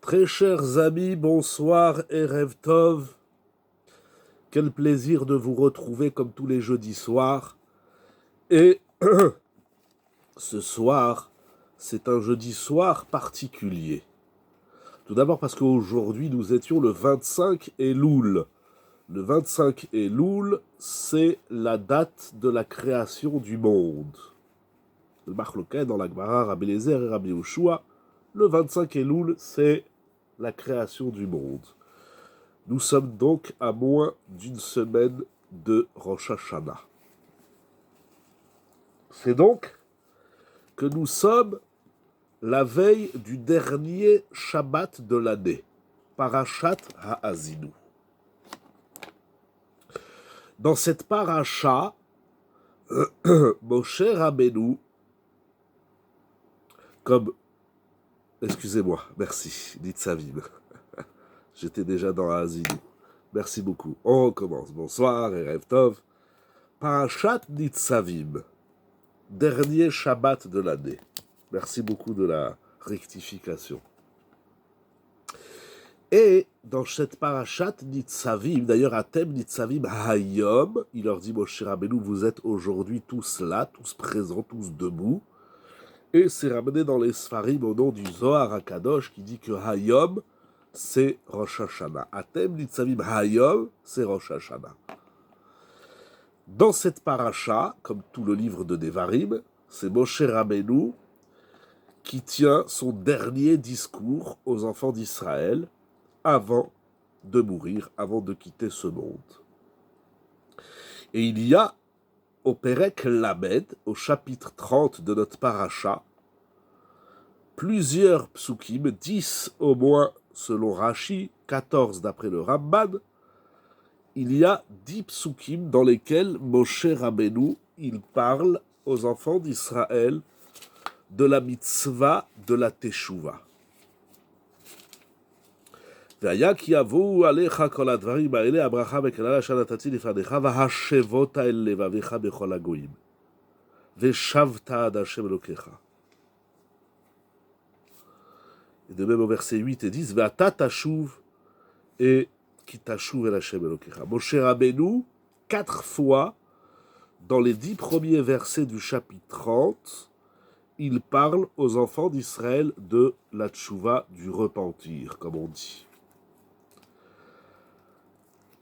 Très chers amis, bonsoir et Erev Tov. Quel plaisir de vous retrouver comme tous les jeudis soirs. Et ce soir, c'est un jeudi soir particulier. Tout d'abord parce qu'aujourd'hui, nous étions le 25 Elul. Le 25 Elul, c'est la date de la création du monde. Le Machloket dans la Gemara, Rabbi Eliezer et Rabbi Yoshua, le 25 Elul, c'est la création du monde. Nous sommes donc à moins d'une semaine de Rosh Hashanah. C'est donc que nous sommes la veille du dernier Shabbat de l'année, Parashat Ha'azinu. Dans cette paracha, Moshe Rabbeinu, comme... Excusez-moi, merci, Nitzavim. J'étais déjà dans Ha'azinu. Merci beaucoup. On recommence. Bonsoir et Erev Tov. Parashat Nitzavim. Dernier Shabbat de l'année. Merci beaucoup de la rectification. Et dans cette parashat Nitzavim, d'ailleurs à thème Nitzavim Hayom, il leur dit Moshe Rabbeinu, vous êtes aujourd'hui tous là, tous présents, tous debout. Et c'est ramené dans les Sfarim au nom du Zohar HaKadosh qui dit que Hayom, c'est Rosh Hashanah. À thème Nitzavim Hayom, c'est Rosh Hashanah. Dans cette paracha, comme tout le livre de Devarim, c'est Moshe Rabbeinu qui tient son dernier discours aux enfants d'Israël avant de mourir, avant de quitter ce monde. Et il y a au Perek Lamed, au chapitre 30 de notre paracha, plusieurs psukim, 10 au moins selon Rashi, 14 d'après le Ramban. Il y a 10 psukim dans lesquels Moshe Rabbeinu, il parle aux enfants d'Israël de la mitzvah de la teshuva. והיה כי יבואו עליך כל הדברים האלה, הברכה וקללה אשר נתתי לפניך, והשבות אל לבביך בכל הגויים. ושבת עד השם אלוקיך. Et de même au verset 8 et 10, ואתה תשוב et qui תשוב אל השם אלוקיך. Moshe Rabbeinu, 4 fois, dans les 10 premiers versets du chapitre 30, il parle aux enfants d'Israël de la tchouva, du repentir, comme on dit.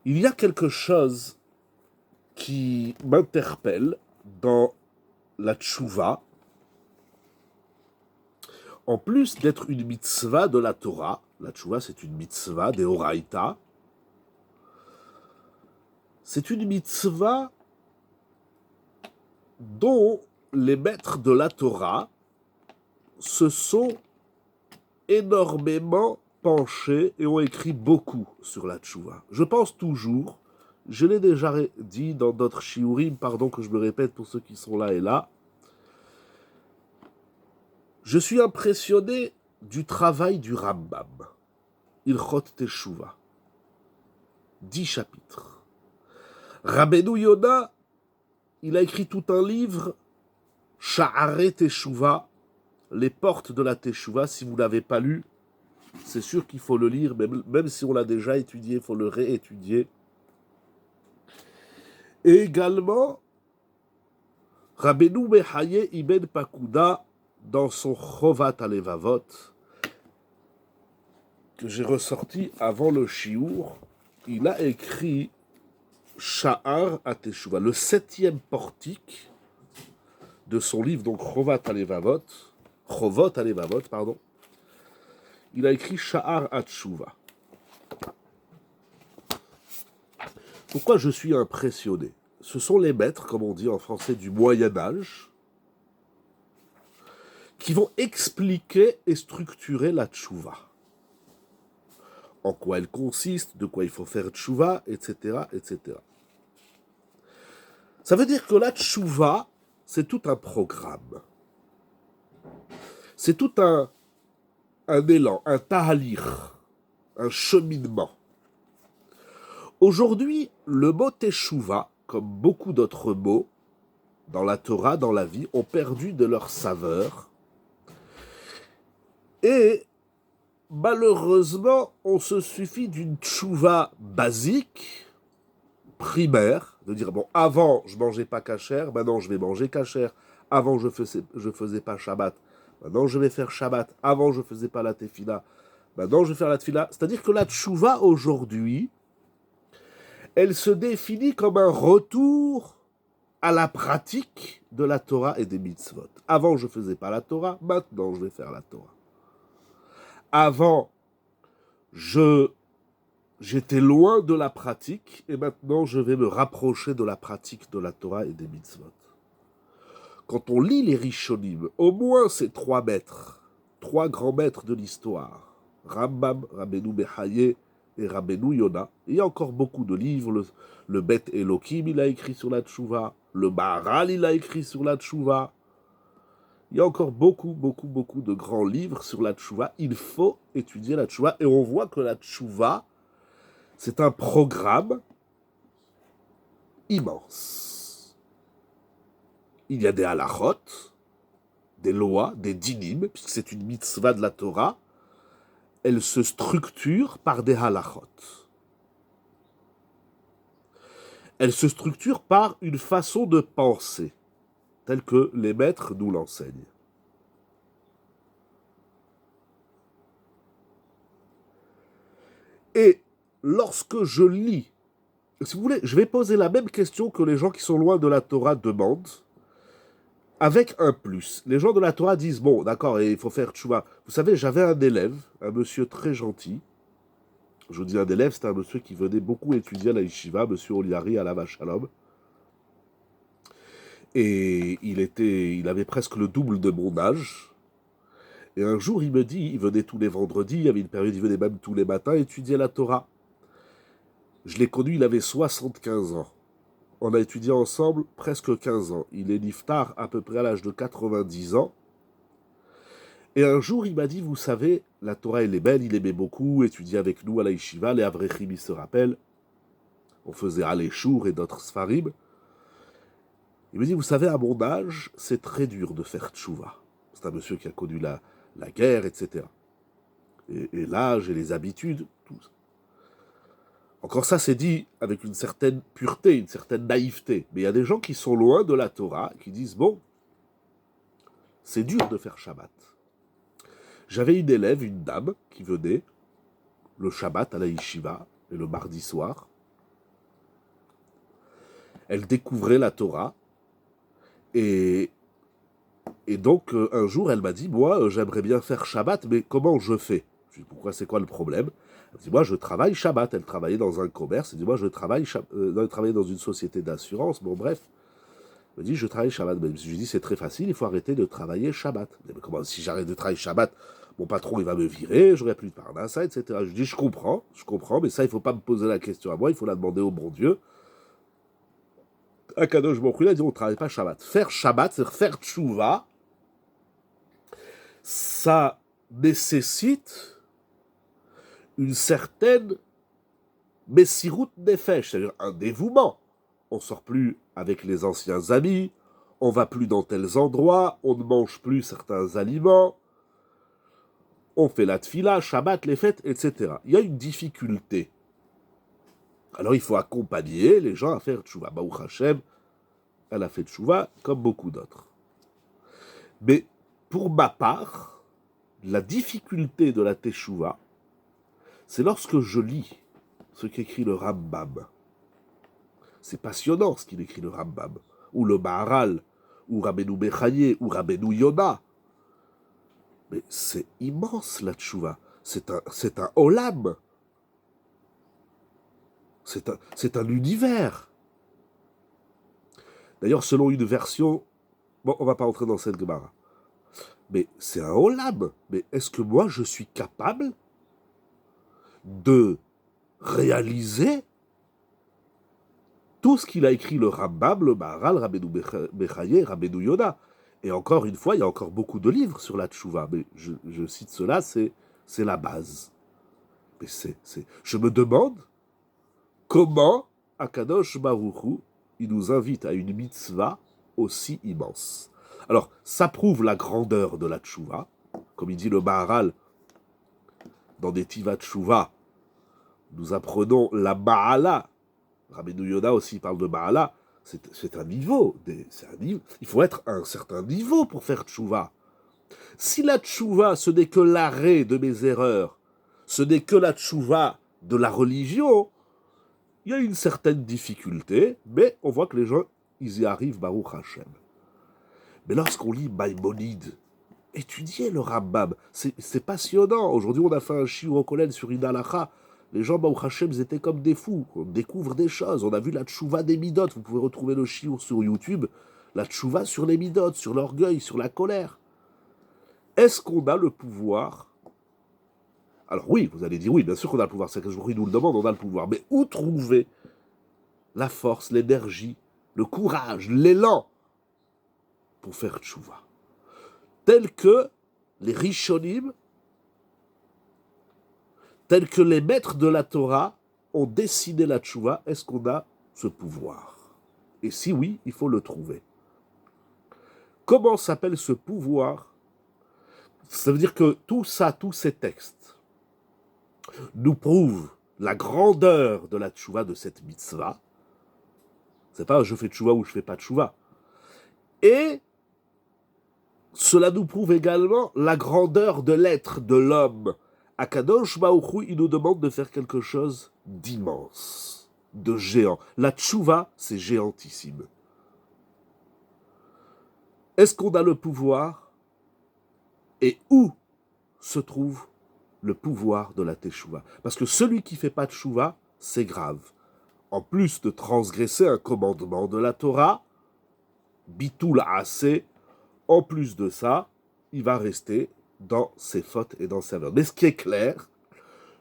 Il y a quelque chose qui m'interpelle dans la tchouva. En plus d'être une mitzvah de la Torah, la tchouva c'est une mitzvah des Horaïta, c'est une mitzvah dont les maîtres de la Torah se sont énormément penchés et ont écrit beaucoup sur la tchouva. Je pense toujours, je l'ai déjà dit dans d'autres shiurim, pardon que je me répète pour ceux qui sont là et là, je suis impressionné du travail du Rambam, Ilchot Teshuva, 10 chapitres. Rabbeinu Yonah, il a écrit tout un livre, Sha'arei Teshuva, les portes de la Teshuva. Si vous ne l'avez pas lu, c'est sûr qu'il faut le lire, même si on l'a déjà étudié, il faut le réétudier. Et également, Rabbeinu Mehaye Ibn Pakuda, dans son Chovat Alevavot, que j'ai ressorti avant le Shiur, il a écrit Sha'ar HaTeshuva, le 7e portique de son livre, donc Chovot Alevavot, pardon. Il a écrit Sha'ar HaTeshuva. Pourquoi je suis impressionné? Ce sont les maîtres, comme on dit en français, du Moyen-Âge, qui vont expliquer et structurer la tchouva. En quoi elle consiste, de quoi il faut faire tchouva, etc., etc. Ça veut dire que la tchouva, c'est tout un programme. C'est tout un élan, un tahalir, un cheminement. Aujourd'hui, le mot teshuva, comme beaucoup d'autres mots, dans la Torah, dans la vie, ont perdu de leur saveur. Et malheureusement, on se suffit d'une tchouva basique, primaire, de dire, bon, avant, je mangeais pas kasher, maintenant, je vais manger kasher. Avant, je faisais pas Shabbat. Maintenant, je vais faire Shabbat. Avant, je faisais pas la tefila. Maintenant, je vais faire la tefila. C'est-à-dire que la tchouva, aujourd'hui, elle se définit comme un retour à la pratique de la Torah et des mitzvot. Avant, je faisais pas la Torah. Maintenant, je vais faire la Torah. Avant, j'étais loin de la pratique et maintenant je vais me rapprocher de la pratique de la Torah et des mitzvot. Quand on lit les Rishonim, au moins ces trois maîtres, trois grands maîtres de l'histoire, Rambam, Rabbeinu Bechaye et Rabbeinu Yonah, il y a encore beaucoup de livres, le Bet Elohim il a écrit sur la Tchouva, le Maharal il a écrit sur la Tchouva, il y a encore beaucoup de grands livres sur la Tchouva, il faut étudier la Tchouva et on voit que la Tchouva c'est un programme immense. Il y a des halachot, des lois, des dinim, puisque c'est une mitzvah de la Torah. Elle se structure par des halachot. Elle se structure par une façon de penser, telle que les maîtres nous l'enseignent. Et lorsque je lis, si vous voulez, je vais poser la même question que les gens qui sont loin de la Torah demandent, avec un plus. Les gens de la Torah disent, bon, d'accord, il faut faire tchouva. Vous savez, j'avais un élève, un monsieur très gentil. Je vous dis un élève, c'était un monsieur qui venait beaucoup étudier à la yeshiva, monsieur Oliari, à la Shalom. Et il avait presque le double de mon âge. Et un jour, il me dit, il venait tous les vendredis, il y avait une période, il venait même tous les matins étudier la Torah. Je l'ai connu, il avait 75 ans. On a étudié ensemble presque 15 ans. Il est niftar à peu près à l'âge de 90 ans. Et un jour, il m'a dit, vous savez, la Torah, elle est belle, il aimait beaucoup étudier avec nous à la yeshiva, les Avrechim, il se rappelle. On faisait Aléchour et d'autres Sfarim. Il me dit, vous savez, à mon âge, c'est très dur de faire tchouva. C'est un monsieur qui a connu la guerre, etc. Et l'âge et les habitudes, tout ça. Encore ça, c'est dit avec une certaine pureté, une certaine naïveté. Mais il y a des gens qui sont loin de la Torah, qui disent, bon, c'est dur de faire Shabbat. J'avais une élève, une dame, qui venait le Shabbat à la yeshiva et le mardi soir. Elle découvrait la Torah. Et donc, un jour, elle m'a dit, moi, j'aimerais bien faire Shabbat, mais comment je fais? Je lui ai dit, pourquoi, c'est quoi le problème? Elle me dit, moi, je travaille Shabbat. Elle travaillait dans un commerce. Elle dit, moi, je travaillais dans une société d'assurance. Bon, bref. Elle me dit, je travaille Shabbat. Mais je lui ai dit, c'est très facile, il faut arrêter de travailler Shabbat. Mais comment, si j'arrête de travailler Shabbat, mon patron, il va me virer, j'aurai plus de parnassa, etc. Je lui dis, je comprends, mais ça, il ne faut pas me poser la question à moi, il faut la demander au bon Dieu. Akadosh Baruch Hu, il a dit, on ne travaille pas Shabbat. Faire Shabbat, c'est-à-dire faire tchouva, ça nécessite une certaine messirut nefesh, c'est-à-dire un dévouement. On ne sort plus avec les anciens amis, on ne va plus dans tels endroits, on ne mange plus certains aliments, on fait la tfila, Shabbat, les fêtes, etc. Il y a une difficulté. Alors il faut accompagner les gens à faire tchouva. Baruch Hashem, elle a fait tchouva comme beaucoup d'autres. Mais pour ma part, la difficulté de la teshuva, c'est lorsque je lis ce qu'écrit le Rambam. C'est passionnant ce qu'il écrit le Rambam, ou le Maharal, ou Rabbeinu Bechaye, ou Rabbeinu Yonah. Mais c'est immense la tchouva. C'est un olam. C'est un univers. D'ailleurs, selon une version, bon, on ne va pas entrer dans cette Gemara, mais c'est un olam. Mais est-ce que moi, je suis capable de réaliser tout ce qu'il a écrit le Rambam, le Maharal, Rabbeinu Bechaye, Rabbeinu Yonah? Et encore une fois, il y a encore beaucoup de livres sur la tchouva, mais je cite cela, c'est la base. Mais je me demande comment Akadosh Baruch Hu, il nous invite à une mitzvah aussi immense. Alors, ça prouve la grandeur de la tchouva. Comme il dit le Maharal, dans des Tivat Tshuva, nous apprenons la Ma'ala. Rabbeinu Yonah aussi parle de Ma'ala. C'est un niveau. Il faut être à un certain niveau pour faire Tshuva. Si la Tshuva, ce n'est que l'arrêt de mes erreurs, ce n'est que la Tshuva de la religion, il y a une certaine difficulté, mais on voit que les gens, ils y arrivent, Baruch Hashem. Mais lorsqu'on lit Maïmonide, étudiez le Rambam, c'est passionnant. Aujourd'hui, on a fait un shiur au collège sur une halakha. Les gens, Baruch Hashem, ils étaient comme des fous. On découvre des choses. On a vu la tchouva des midot. Vous pouvez retrouver le shiur sur YouTube. La tchouva sur les midot, sur l'orgueil, sur la colère. Est-ce qu'on a le pouvoir? Alors oui, vous allez dire oui, bien sûr qu'on a le pouvoir. C'est que je nous le demande, on a le pouvoir. Mais où trouver la force, l'énergie, le courage, l'élan pour faire tchouva? Tel que les Rishonim, tels que les maîtres de la Torah ont dessiné la tchouva, est-ce qu'on a ce pouvoir? Et si oui, il faut le trouver. Comment s'appelle ce pouvoir? Ça veut dire que tout ça, tous ces textes, nous prouvent la grandeur de la tchouva, de cette mitzvah. C'est pas je fais tchouva ou je fais pas tchouva. Et cela nous prouve également la grandeur de l'être, de l'homme. Akadosh Baruch Hu, il nous demande de faire quelque chose d'immense, de géant. La tchouva, c'est géantissime. Est-ce qu'on a le pouvoir? Et où se trouve le pouvoir de la teshuva? Parce que celui qui ne fait pas de teshuva, c'est grave. En plus de transgresser un commandement de la Torah, bitul assez, en plus de ça, il va rester dans ses fautes et dans ses erreurs. Mais ce qui est clair,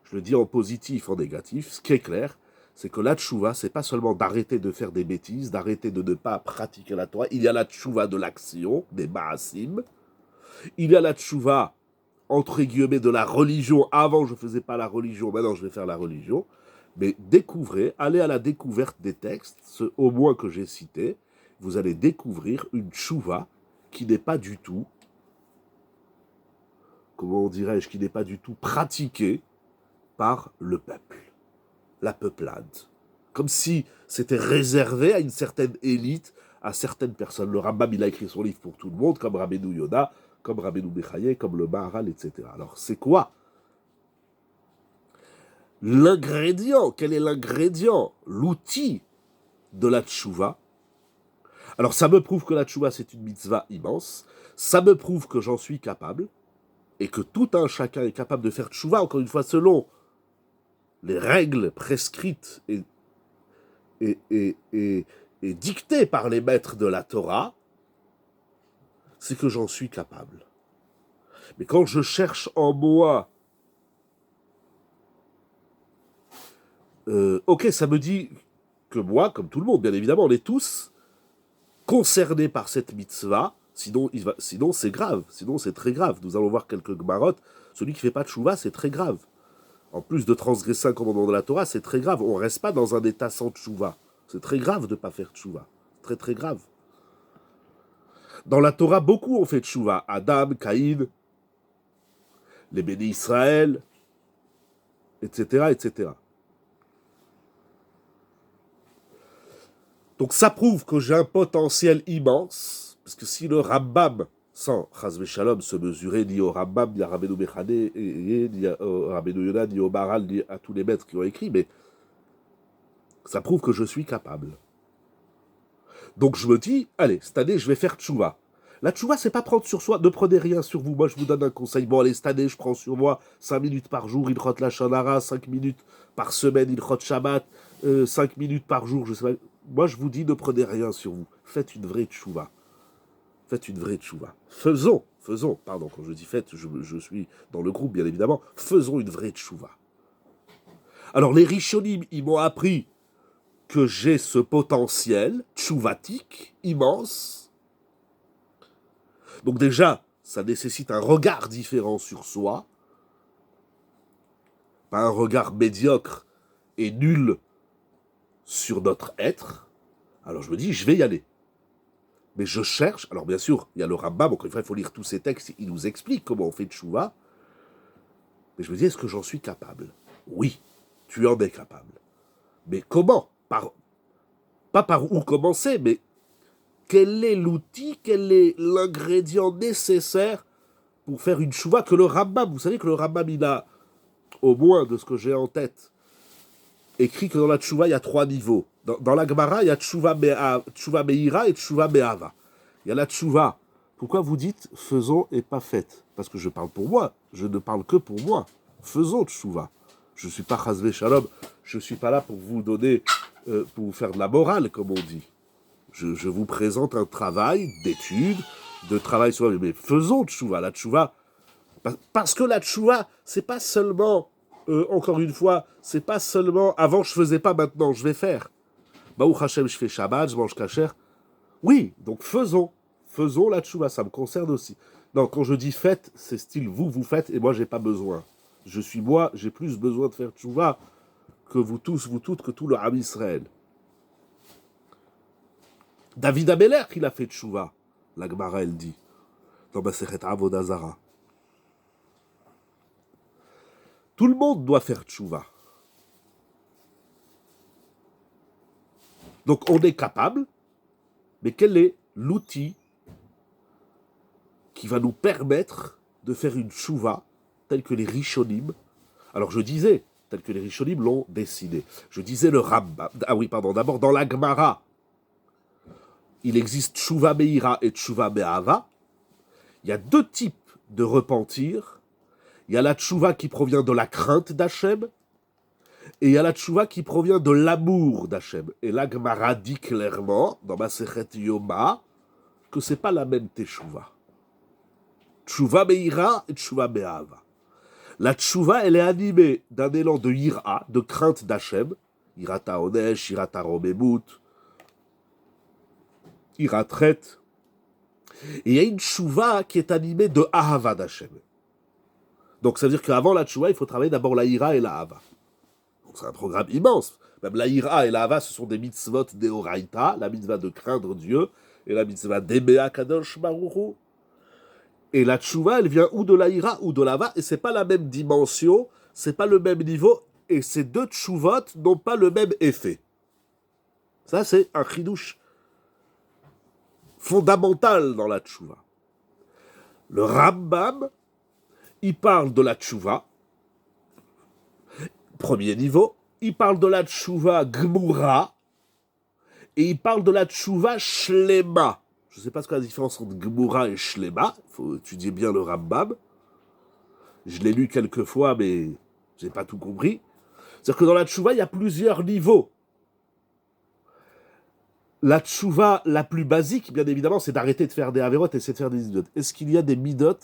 je le dis en positif, en négatif, ce qui est clair, c'est que la teshuva, c'est pas seulement d'arrêter de faire des bêtises, d'arrêter de ne pas pratiquer la Torah. Il y a la teshuva de l'action, des ma'asim. Il y a la teshuva, entre guillemets, de la religion. Avant, je ne faisais pas la religion, maintenant je vais faire la religion. Mais découvrez, allez à la découverte des textes, ceux au moins que j'ai cités, vous allez découvrir une teshuva qui n'est pas du tout, comment dirais-je, qui n'est pas du tout pratiquée par le peuple, la peuplade. Comme si c'était réservé à une certaine élite, à certaines personnes. Le Rambam, il a écrit son livre pour tout le monde, comme Rabbeinu Yonah, comme Rabbeinu Bechaye, comme le Maharal, etc. Alors, c'est quoi l'ingrédient? Quel est l'ingrédient, l'outil de la tchouva? Alors, ça me prouve que la tchouva, c'est une mitzvah immense. Ça me prouve que j'en suis capable, et que tout un chacun est capable de faire tchouva, encore une fois, selon les règles prescrites et dictées par les maîtres de la Torah, c'est que j'en suis capable. Mais quand je cherche en moi, ok, ça me dit que moi, comme tout le monde, bien évidemment, on est tous concernés par cette mitzvah, sinon c'est grave, sinon c'est très grave. Nous allons voir quelques gmarottes. Celui qui ne fait pas de tchouva, c'est très grave. En plus de transgresser un commandement de la Torah, c'est très grave. On ne reste pas dans un état sans tchouva. C'est très grave de ne pas faire tchouva. Très très grave. Dans la Torah, beaucoup ont fait tchouva. Adam, Caïn, les bénis Israël, etc., etc. Donc ça prouve que j'ai un potentiel immense, parce que si le Rambam, sans Chazve Shalom, se mesurer ni au Rambam, ni à Rabbeinu Bechadé, ni à Rabbeinu Yonah, ni au Maharal, ni à tous les maîtres qui ont écrit, mais ça prouve que je suis capable. Donc je me dis, allez, cette année, je vais faire tchouva. La tchouva, c'est pas prendre sur soi, ne prenez rien sur vous. Moi, je vous donne un conseil. Bon, allez, cette année, je prends sur moi 5 minutes par jour, il rote la Shonara, 5 minutes par semaine, il rote Shabbat, 5 minutes par jour, je sais pas. Moi, je vous dis, ne prenez rien sur vous. Faites une vraie tchouva. Faites une vraie tchouva. Faisons, pardon, quand je dis faites, je suis dans le groupe, bien évidemment, faisons une vraie tchouva. Alors, les Rishonim, ils m'ont appris que j'ai ce potentiel tchouvatique immense. Donc déjà, ça nécessite un regard différent sur soi, pas un regard médiocre et nul sur notre être. Alors je me dis, je vais y aller. Mais je cherche, alors bien sûr, il y a le Rambam, encore une fois, il faut lire tous ces textes, il nous explique comment on fait tchouva. Mais je me dis, est-ce que j'en suis capable? Oui, tu en es capable. Mais comment? Pas par où commencer, mais quel est l'outil, quel est l'ingrédient nécessaire pour faire une chouva que le Rambam, vous savez que le Rambam, il a, au moins de ce que j'ai en tête, écrit que dans la tchouva, il y a 3 niveaux. Dans la Gemara, il y a tchouva meira et tchouva me'ava. Il y a la tchouva. Pourquoi vous dites faisons et pas faites? Parce que je parle pour moi. Je ne parle que pour moi. Faisons tchouva. Je ne suis pas chasvé shalom. Je ne suis pas là pour vous donner, pour vous faire de la morale, comme on dit. Je vous présente un travail d'étude, de travail sur... Mais faisons tchouva. La tchouva... Parce que la tchouva, c'est pas seulement... encore une fois, c'est pas seulement avant je faisais pas, maintenant je vais faire. Baruch Hashem, je fais Shabbat, je mange kasher. Oui, donc faisons la tchouva, ça me concerne aussi. Non, quand je dis faites, c'est style vous faites et moi j'ai pas besoin. Je suis moi, j'ai plus besoin de faire tchouva que vous tous, vous toutes, que tout le Ham Israël. David Ameler, il a fait tchouva, la Gemara elle dit, dans Masechet Avodah Zara. Tout le monde doit faire tchouva. Donc on est capable, mais quel est l'outil qui va nous permettre de faire une tchouva telle que les Rishonim, alors je disais, telle que les Rishonim l'ont décidé. Je disais le Rambam, d'abord dans la Gemara, il existe tchouva meira et tchouva me'ava. Il y a 2 types de repentir. Il y a la tchouva qui provient de la crainte d'Hachem, et il y a la tchouva qui provient de l'amour d'Hachem. Et la Gemara dit clairement, dans Masechet Yoma, que c'est pas la même teshuva. Tchouva meira et tchouva me'ava. La tchouva, elle est animée d'un élan de ira, de crainte d'Hachem, irata onesh, irata romemut, iratret. Et il y a une tchouva qui est animée de ahava d'Hachem. Donc ça veut dire qu'avant la tchouva, il faut travailler d'abord la ira et la hava. Donc c'est un programme immense. Même la ira et la hava, ce sont des mitzvot deoraita, la mitzvah de craindre Dieu, et la mitzvah d'Emea Kadosh Baruch Hu. Et la tchouva, elle vient ou de la ira ou de la hava, et c'est pas la même dimension, c'est pas le même niveau, et ces 2 tchouvot n'ont pas le même effet. Ça, c'est un chidouche fondamental dans la tchouva. Le Rambam, il parle de la tchouva, premier niveau, il parle de la tchouva gmura, et il parle de la tchouva shlema. Je ne sais pas ce qu'est la différence entre gmura et shlema, il faut étudier bien le Rambam. Je l'ai lu quelques fois, mais je n'ai pas tout compris. C'est-à-dire que dans la tchouva, il y a plusieurs niveaux. La tchouva la plus basique, bien évidemment, c'est d'arrêter de faire des avérotes et c'est de faire des midot. Est-ce qu'il y a des midot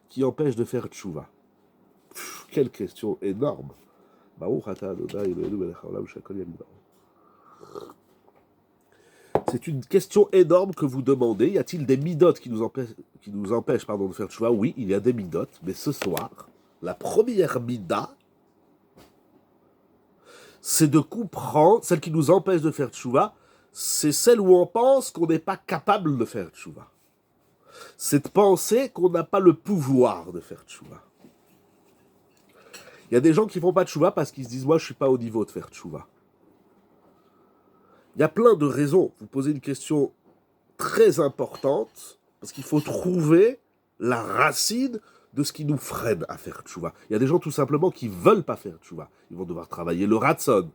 qui empêchent de faire tchouva? Quelle question énorme. C'est une question énorme que vous demandez. Y a-t-il des midot qui nous empêchent de faire tchouva? Oui, il y a des midot, mais ce soir, la première mida, c'est de comprendre, celle qui nous empêche de faire tchouva, c'est celle où on pense qu'on n'est pas capable de faire tchouva. C'est de penser qu'on n'a pas le pouvoir de faire tchouva. Il y a des gens qui ne font pas tchouva parce qu'ils se disent « moi, je ne suis pas au niveau de faire tchouva ». Il y a plein de raisons. Vous posez une question très importante parce qu'il faut trouver la racine de ce qui nous freine à faire tchouva. Il y a des gens tout simplement qui ne veulent pas faire tchouva. Ils vont devoir travailler le ratson,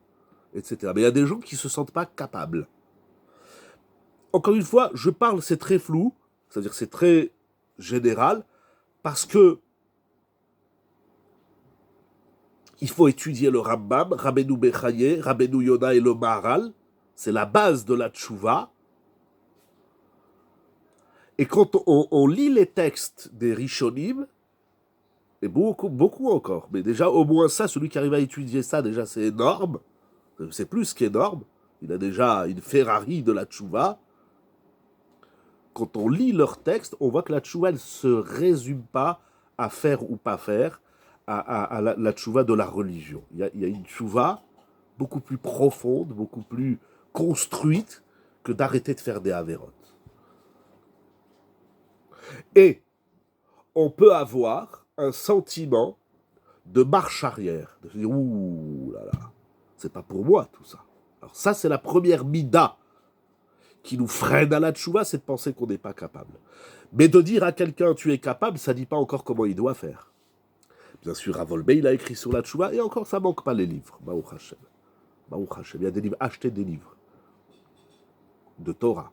etc. Mais il y a des gens qui ne se sentent pas capables. Encore une fois, je parle, c'est très flou, c'est-à-dire c'est très général, parce que il faut étudier le Rambam, Rabbeinu Bechaye, Rabbeinu Yona et le Maharal, c'est la base de la tchouva. Et quand on lit les textes des Rishonim, et beaucoup encore, mais déjà au moins ça, celui qui arrive à étudier ça, déjà c'est énorme, c'est plus qu'énorme, il a déjà une Ferrari de la tchouva. Quand on lit leurs textes, on voit que la tchouva ne se résume pas à faire ou pas faire, à la tchouva de la religion. Il y a une tchouva beaucoup plus profonde, beaucoup plus construite que d'arrêter de faire des avérotes. Et on peut avoir un sentiment de marche arrière, de se dire ouh là là, c'est pas pour moi tout ça. Alors ça c'est la première mida qui nous freine à la tchouva, c'est de penser qu'on n'est pas capable. Mais de dire à quelqu'un tu es capable, ça dit pas encore comment il doit faire. Bien sûr, Ravolbé, il a écrit sur la tchouva, et encore ça manque pas les livres. Baruch Hashem. Baruch Hashem. Il y a des livres, achetez des livres de Torah.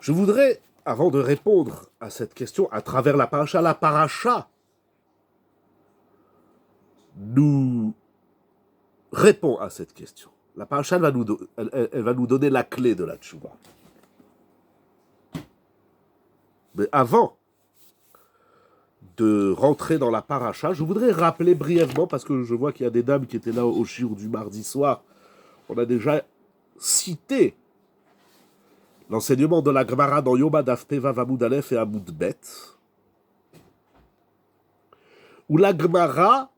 Je voudrais, avant de répondre à cette question, à travers la paracha nous répond à cette question. La paracha elle va nous donner la clé de la tchouva. Mais avant de rentrer dans la paracha, je voudrais rappeler brièvement, parce que je vois qu'il y a des dames qui étaient là au shiur du mardi soir, on a déjà cité l'enseignement de la Gemara dans Yoma Daf Teva Amud Aleph et Amud Bet, où la Gemara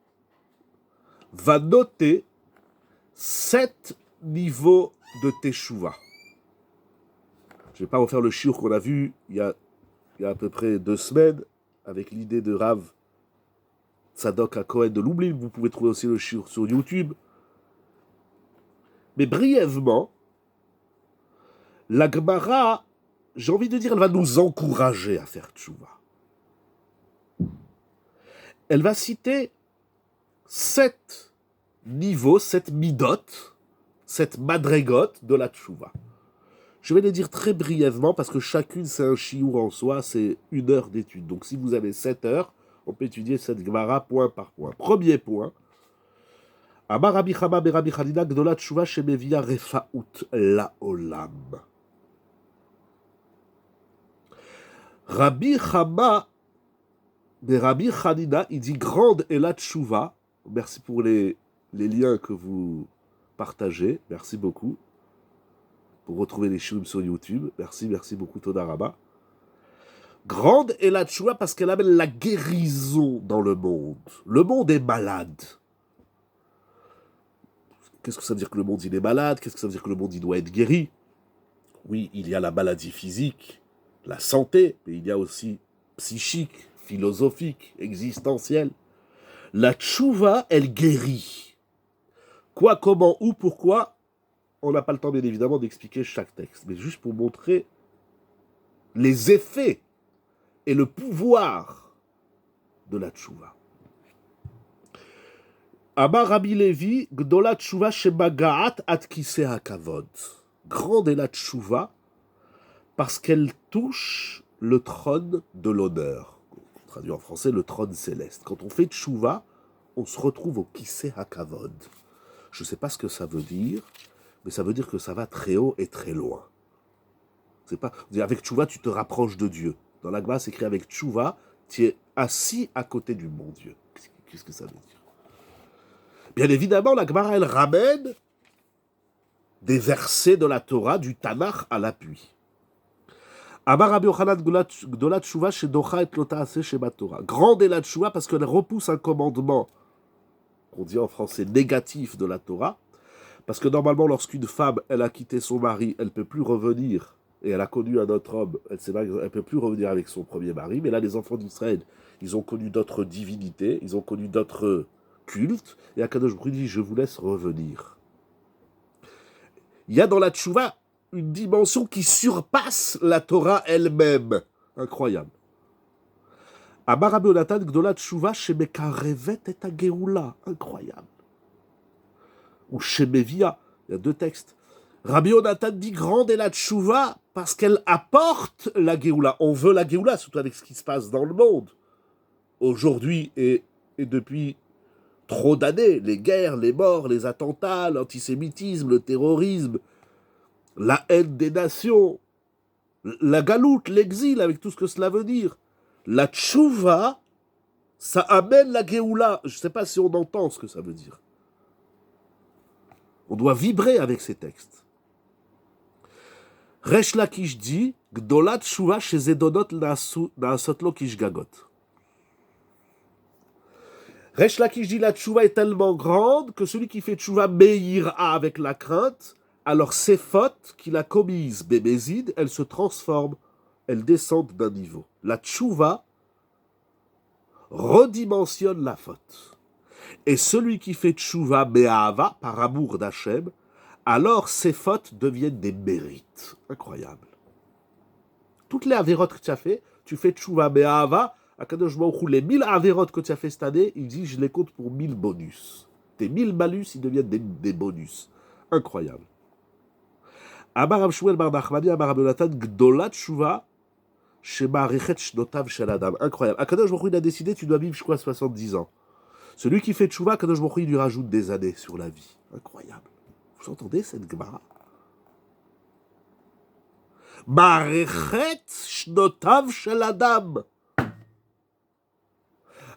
va noter 7 niveaux de Teshuvah. Je ne vais pas refaire le shiur qu'on a vu il y a à peu près 2 semaines, avec l'idée de Rav Tzadok HaKohen de Lublin. Vous pouvez trouver aussi le shiur sur YouTube. Mais brièvement, la Gemara, j'ai envie de dire, elle va nous encourager à faire tchouva. Elle va citer 7 niveaux, 7 midot, 7 madregot de la tchouva. Je vais les dire très brièvement parce que chacune c'est un chiour en soi, c'est 1 heure d'étude. Donc si vous avez 7 heures, on peut étudier cette Gemara point par point. Premier point. Amar Rabbi Chama Rabbi Chanina Gdola Tchouva Shemevia Refaout Laolam. Rabbi Chama Rabbi Chanina, il dit grande est la tchouva. Merci pour les liens que vous partagez. Merci beaucoup. Pour retrouver les shiurim sur YouTube. Merci beaucoup, Toda Rabba. Grande est la tchouva parce qu'elle amène la guérison dans le monde. Le monde est malade. Qu'est-ce que ça veut dire que le monde il est malade? Qu'est-ce que ça veut dire que le monde il doit être guéri? Oui, il y a la maladie physique, la santé, mais il y a aussi psychique, philosophique, existentielle. La tchouva, elle guérit. Quoi, comment, où, pourquoi? On n'a pas le temps, bien évidemment, d'expliquer chaque texte, mais juste pour montrer les effets et le pouvoir de la tchouva. Amar Rabbi Levi, Gdola tchouva shebagaat at kiseh hakavod. Grande est la tchouva parce qu'elle touche le trône de l'honneur. On traduit en français le trône céleste. Quand on fait tchouva, on se retrouve au kiseh hakavod. Je ne sais pas ce que ça veut dire, mais ça veut dire que ça va très haut et très loin. C'est pas, avec tchouva, tu te rapproches de Dieu. Dans la Gemara, c'est écrit avec tchouva, tu es assis à côté du bon Dieu. Qu'est-ce que ça veut dire? Bien évidemment, la Gemara, elle ramène des versets de la Torah, du Tanakh à l'appui. Amar Rabbi Yochanan Gdola tchouva shedocha et lo ta'aseh sheba Torah. Grande est la tchouva parce qu'elle repousse un commandement, on dit en français négatif de la Torah, parce que normalement, lorsqu'une femme, elle a quitté son mari, elle ne peut plus revenir, et elle a connu un autre homme, elle ne peut plus revenir avec son premier mari, mais là, les enfants d'Israël, ils ont connu d'autres divinités, ils ont connu d'autres cultes, et Akadosh Baruch Hu dit, je vous laisse revenir. Il y a dans la tchouva une dimension qui surpasse la Torah elle-même. Incroyable. Amar Rabbi Yonatan Gdola tchouva shemekarevet et hageoula. Incroyable. Ou shemevia. Il y a 2 textes. Rabbi Yonatan dit grande est la tchouva parce qu'elle apporte la geoula. On veut la geoula, surtout avec ce qui se passe dans le monde. Aujourd'hui et depuis trop d'années, les guerres, les morts, les attentats, l'antisémitisme, le terrorisme, la haine des nations, la galoute, l'exil, avec tout ce que cela veut dire. La tchouva, ça amène la geoula. Je ne sais pas si on entend ce que ça veut dire. On doit vibrer avec ces textes. Resh Lakish dit, Gdola tchouva chez Zedonot naasotlo kishgagot. Resh Lakish dit, la tchouva est tellement grande que celui qui fait tchouva meira avec la crainte, alors ces fautes qu'il a commises, bémézid, elles se transforment, elles descendent d'un niveau. La tchouva redimensionne la faute. Et celui qui fait tchouva be'ahava, par amour d'Hachem, alors ses fautes deviennent des mérites. Incroyable. Toutes les avérotes que tu fais tchouva be'ahava, Akadosh Baruch Hu, les 1000 avérotes que tu as fait cette année, il dit je les compte pour 1000 bonus. Tes 1000 malus, ils deviennent des bonus. Incroyable. Amar Rav Shmuel bar Nachmani, Amar Rav Yonatan, Gdolat Tchouva, Shema Rechet Shnotav Shel Adam. Incroyable. Akadosh Baruch Hu, il a décidé, tu dois vivre, je crois, 70 ans. Celui qui fait tchouva, Akadosh Baruch Hu, il lui rajoute des années sur la vie. Incroyable. Vous entendez cette Gemara? Marechet Shnotav Shel Adam.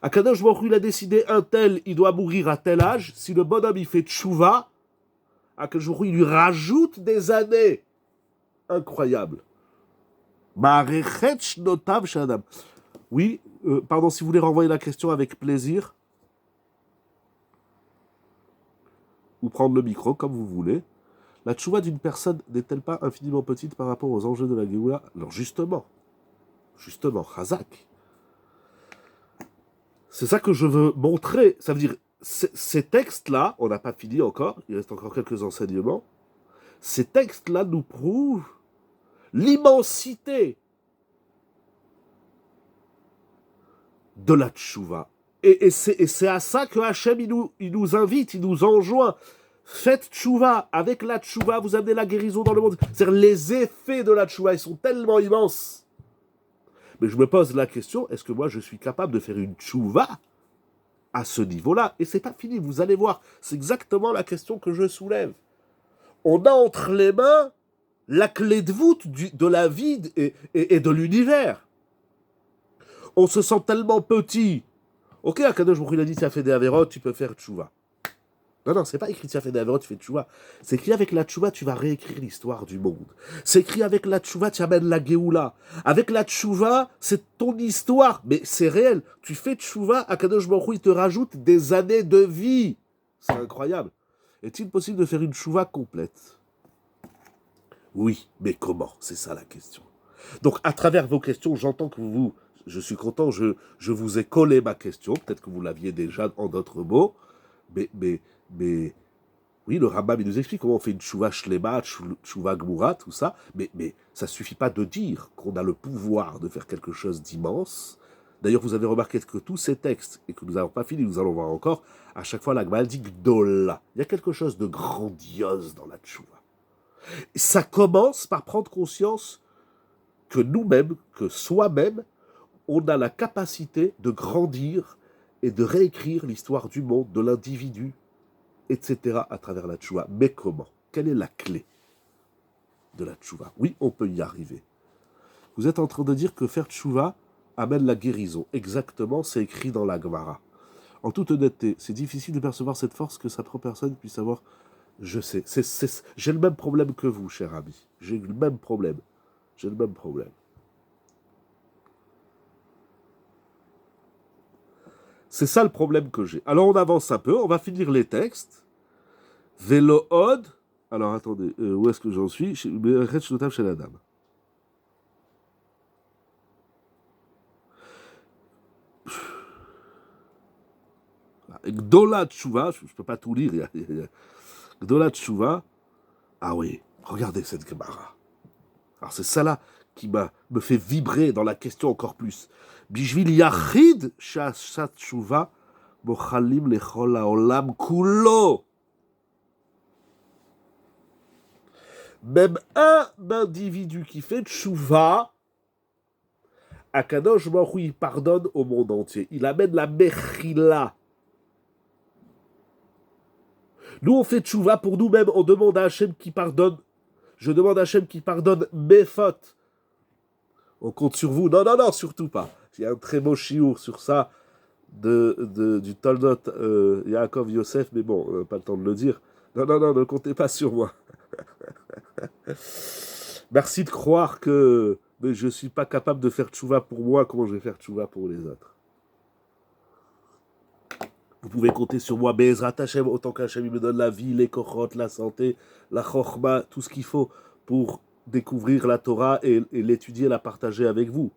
Akadosh Baruch Hu, il a décidé un tel, il doit mourir à tel âge. Si le bonhomme il fait tchouva, Akadosh Baruch Hu, il lui rajoute des années. Incroyable. Marechet Shnotav Shel Adam. Oui, pardon, si vous voulez renvoyer la question avec plaisir, ou prendre le micro, comme vous voulez. La tchouva d'une personne n'est-elle pas infiniment petite par rapport aux enjeux de la Géoula? Alors justement, Chazak. C'est ça que je veux montrer. Ça veut dire, ces textes-là, on n'a pas fini encore, il reste encore quelques enseignements. Ces textes-là nous prouvent l'immensité de la tchouva. Et c'est à ça que Hachem, il nous invite, il nous enjoint. Faites tchouva. Avec la tchouva, vous amenez la guérison dans le monde. C'est-à-dire, les effets de la tchouva, ils sont tellement immenses. Mais je me pose la question, est-ce que moi, je suis capable de faire une tchouva à ce niveau-là? Et c'est pas fini, vous allez voir. C'est exactement la question que je soulève. On a entre les mains la clé de voûte de la vie et de l'univers. On se sent tellement petit. Ok, Akadosh Baruch Hu, il a dit, tu as fait des avérotes, tu peux faire tchouva. Non, c'est pas écrit, tu as fait des avérotes, tu fais tchouva. C'est écrit avec la tchouva, tu vas réécrire l'histoire du monde. C'est écrit avec la tchouva, tu amènes la Géoula. Avec la tchouva, c'est ton histoire. Mais c'est réel. Tu fais tchouva, Akadosh Baruch Hu, il te rajoute des années de vie. C'est incroyable. Est-il possible de faire une tchouva complète? Oui, mais comment? C'est ça la question. Donc, à travers vos questions, j'entends que je suis content, je vous ai collé ma question, peut-être que vous l'aviez déjà en d'autres mots, mais oui, le Rambam, il nous explique comment on fait une tchouva shlema, tchouva gmoura, tout ça, mais ça ne suffit pas de dire qu'on a le pouvoir de faire quelque chose d'immense. D'ailleurs, vous avez remarqué que tous ces textes, et que nous n'avons pas fini, nous allons voir encore, à chaque fois, la Gemara dit Gdola. Il y a quelque chose de grandiose dans la tchouva. Ça commence par prendre conscience que nous-mêmes, que soi-même, on a la capacité de grandir et de réécrire l'histoire du monde, de l'individu, etc. à travers la tchouva. Mais comment? Quelle est la clé de la tchouva? Oui, on peut y arriver. Vous êtes en train de dire que faire tchouva amène la guérison. Exactement, c'est écrit dans la Gemara. En toute honnêteté, c'est difficile de percevoir cette force que sa propre personne puisse avoir. Je sais, j'ai le même problème que vous, cher ami. J'ai le même problème. C'est ça le problème que j'ai. Alors on avance un peu, on va finir les textes. Vélo od. Alors attendez, où est-ce que j'en suis? Chez la dame. Gdola Tchouva, je ne peux pas tout lire. Gdola Tchouva. Ah oui, regardez cette Gemara. Alors c'est ça là qui me fait vibrer dans la question encore plus. Bishvil Yachid Shashat Tchouva Mochalim Lechol Haolam Kulo. Même un individu qui fait tchouva, Akadosh Baruch Hu, il pardonne au monde entier. Il amène la mechila. Nous, on fait tchouva pour nous-mêmes. On demande à Hachem qui pardonne. Je demande à Hachem qui pardonne mes fautes. On compte sur vous. Non, surtout pas. Il y a un très beau chiour sur ça du Toldot Yaakov Yosef, mais bon, pas le temps de le dire. Non, ne comptez pas sur moi. Merci de croire que je ne suis pas capable de faire tchouva pour moi, comment je vais faire tchouva pour les autres. Vous pouvez compter sur moi, Be'ezrat Hashem, autant qu'Hachem me donne la vie, les kochot, la santé, la chokhma, tout ce qu'il faut pour découvrir la Torah et l'étudier, la partager avec vous.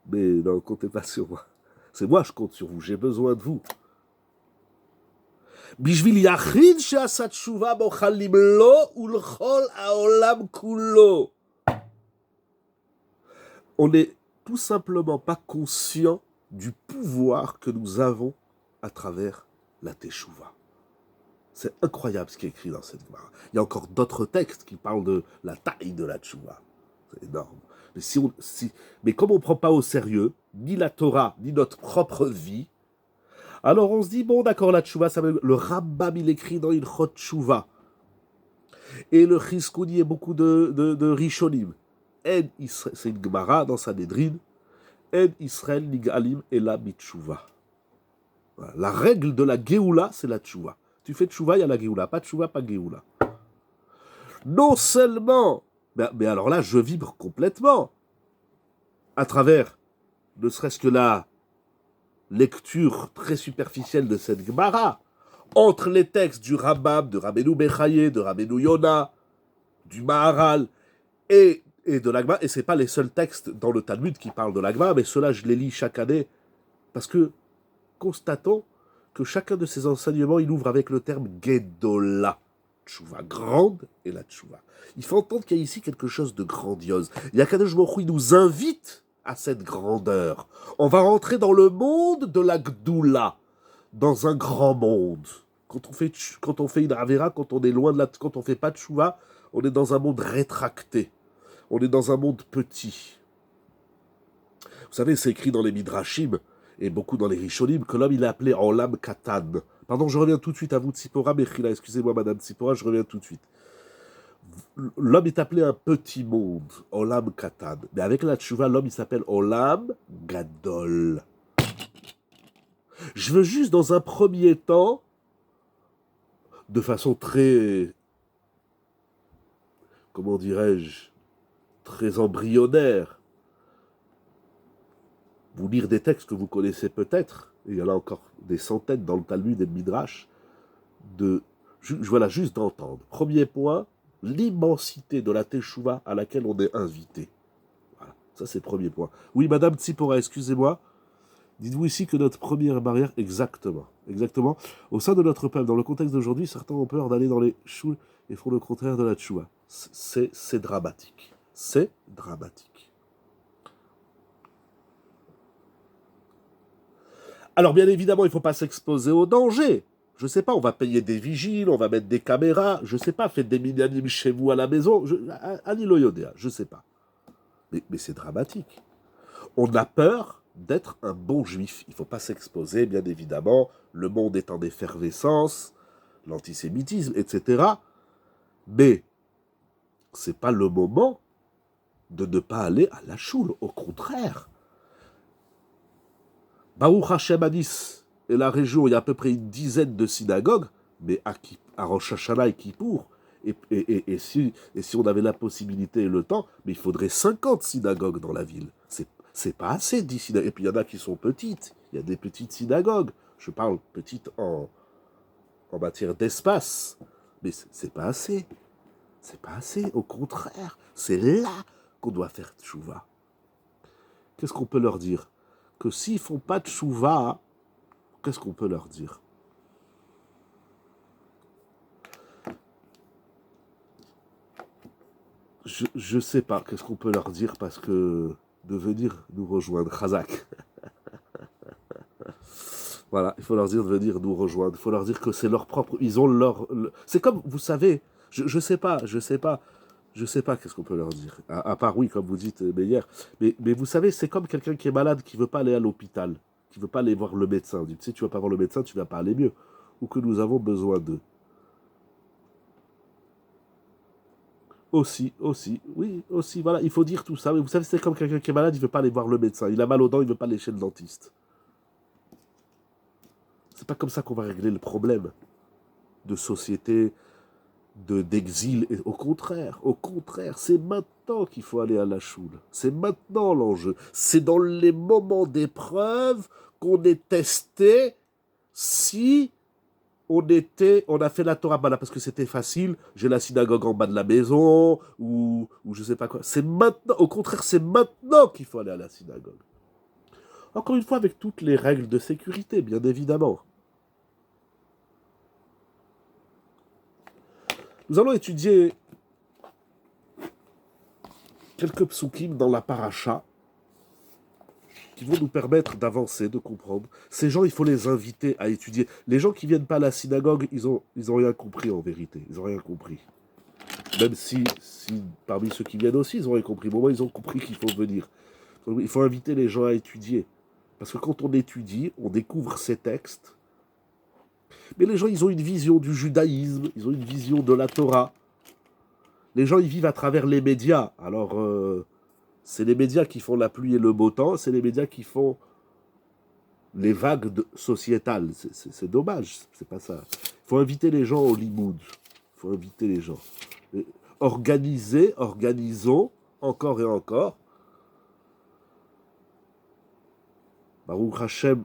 Mais non, comptez pas sur moi. C'est moi, je compte sur vous. J'ai besoin de vous. בשביל יחיד שעשה תשובה מוכן למלוא ולכל העולם כולו. On n'est tout simplement pas conscient du pouvoir que nous avons à travers la Teshuvah. C'est incroyable ce qui est écrit dans cette Gemara. Il y a encore d'autres textes qui parlent de la taille de la Teshuvah. C'est énorme. Mais comme on ne prend pas au sérieux ni la Torah, ni notre propre vie, alors on se dit, bon d'accord, la Teshuvah, le Rambam il écrit dans Ilchot Teshuvah. Et le Chizkun, il y a beaucoup de Rishonim. C'est une Gemara dans Sanhedrin. En Israël Nigalim Ela Mitshuvah. La règle de la Géoula, c'est la Teshuvah. Tu fais Teshuvah, il y a la Géoula. Pas Teshuvah, pas Géoula. Non seulement, mais alors là, je vibre complètement. À travers, ne serait-ce que la lecture très superficielle de cette Gemara, entre les textes du Rambam, de Rabbeinu Bechaye, de Rabbeinu Yona, du Maharal et de l'Agma, et ce n'est pas les seuls textes dans le Talmud qui parlent de l'Agma, mais ceux-là, je les lis chaque année, parce que constatons que chacun de ces enseignements, il ouvre avec le terme Gedola, Teshuvah, grande, et la Teshuvah. Il faut entendre qu'il y a ici quelque chose de grandiose. Yakadosh Baruch Hu, il nous invite à cette grandeur. On va rentrer dans le monde de la Gdoula, dans un grand monde. Quand on fait une Avera, quand on est loin de quand on fait pas de Teshuvah, on est dans un monde rétracté. On est dans un monde petit. Vous savez, c'est écrit dans les Midrashim, et beaucoup dans les Rishonim, que l'homme il est appelé Olam Katan. Pardon, je reviens tout de suite à vous, Tzipora Mechila. Excusez-moi, Madame Tzipora, je reviens tout de suite. L'homme est appelé un petit monde, Olam Katan. Mais avec la Teshuvah, l'homme il s'appelle Olam Gadol. Je veux juste, dans un premier temps, de façon très, comment dirais-je, très embryonnaire, vous lire des textes que vous connaissez peut-être, et il y en a encore des centaines dans le Talmud et le Midrash, voilà, juste d'entendre. Premier point, l'immensité de la Teshuvah à laquelle on est invité. Voilà, ça c'est le premier point. Oui, Madame Tzipora, excusez-moi, dites-vous ici que notre première barrière, exactement, au sein de notre peuple, dans le contexte d'aujourd'hui, certains ont peur d'aller dans les choules et font le contraire de la Teshuvah. C'est dramatique. C'est dramatique. Alors bien évidemment, il ne faut pas s'exposer au danger. Je ne sais pas, on va payer des vigiles, on va mettre des caméras, je ne sais pas, faites des minyanim chez vous à la maison, Anilo Yodéa, je ne sais pas. Mais c'est dramatique. On a peur d'être un bon juif. Il ne faut pas s'exposer, bien évidemment. Le monde est en effervescence, l'antisémitisme, etc. Mais ce n'est pas le moment de ne pas aller à la choule. Au contraire. Baruch Hashem à Nice et la région, il y a à peu près une dizaine de synagogues, mais à Rosh Hashanah et Kippour, et si on avait la possibilité et le temps, mais il faudrait 50 synagogues dans la ville. C'est pas assez, 10 synagogues. Et puis il y en a qui sont petites. Il y a des petites synagogues. Je parle petites en matière d'espace. Mais c'est pas assez. C'est pas assez. Au contraire, c'est là qu'on doit faire teshuvah. Qu'est-ce qu'on peut leur dire? Que s'ils font pas teshuvah, qu'est-ce qu'on peut leur dire? Je sais pas qu'est-ce qu'on peut leur dire parce que de venir nous rejoindre, Khazak. Voilà, il faut leur dire de venir nous rejoindre. Il faut leur dire que c'est leur propre. Ils ont c'est comme, vous savez, je sais pas qu'est-ce qu'on peut leur dire. À part, oui, comme vous dites, hier. Mais vous savez, c'est comme quelqu'un qui est malade, qui veut pas aller à l'hôpital, qui veut pas aller voir le médecin. On dit, tu sais, tu vas pas voir le médecin, tu vas pas aller mieux. Ou que nous avons besoin d'eux. Aussi, oui, aussi, voilà, il faut dire tout ça. Mais vous savez, c'est comme quelqu'un qui est malade, il veut pas aller voir le médecin. Il a mal aux dents, il veut pas aller chez le dentiste. C'est pas comme ça qu'on va régler le problème de société, d'exil. Au contraire, c'est maintenant qu'il faut aller à la choule. C'est maintenant l'enjeu. C'est dans les moments d'épreuve qu'on est testé si on a fait la Torah Bala parce que c'était facile, j'ai la synagogue en bas de la maison, ou je sais pas quoi. C'est maintenant, au contraire, c'est maintenant qu'il faut aller à la synagogue. Encore une fois, avec toutes les règles de sécurité, bien évidemment. Nous allons étudier quelques psukim dans la paracha qui vont nous permettre d'avancer, de comprendre. Ces gens, il faut les inviter à étudier. Les gens qui viennent pas à la synagogue, ils ont rien compris en vérité. Ils ont rien compris. Même si parmi ceux qui viennent aussi, ils ont rien compris. Bon, moi, ils ont compris qu'il faut venir. Il faut inviter les gens à étudier. Parce que quand on étudie, on découvre ces textes. Mais les gens, ils ont une vision du judaïsme, ils ont une vision de la Torah. Les gens, ils vivent à travers les médias. Alors, c'est les médias qui font la pluie et le beau temps, c'est les médias qui font les vagues sociétales. C'est dommage, c'est pas ça. Il faut inviter les gens au limoud. Il faut inviter les gens. Organisons, encore et encore. Baruch Hashem,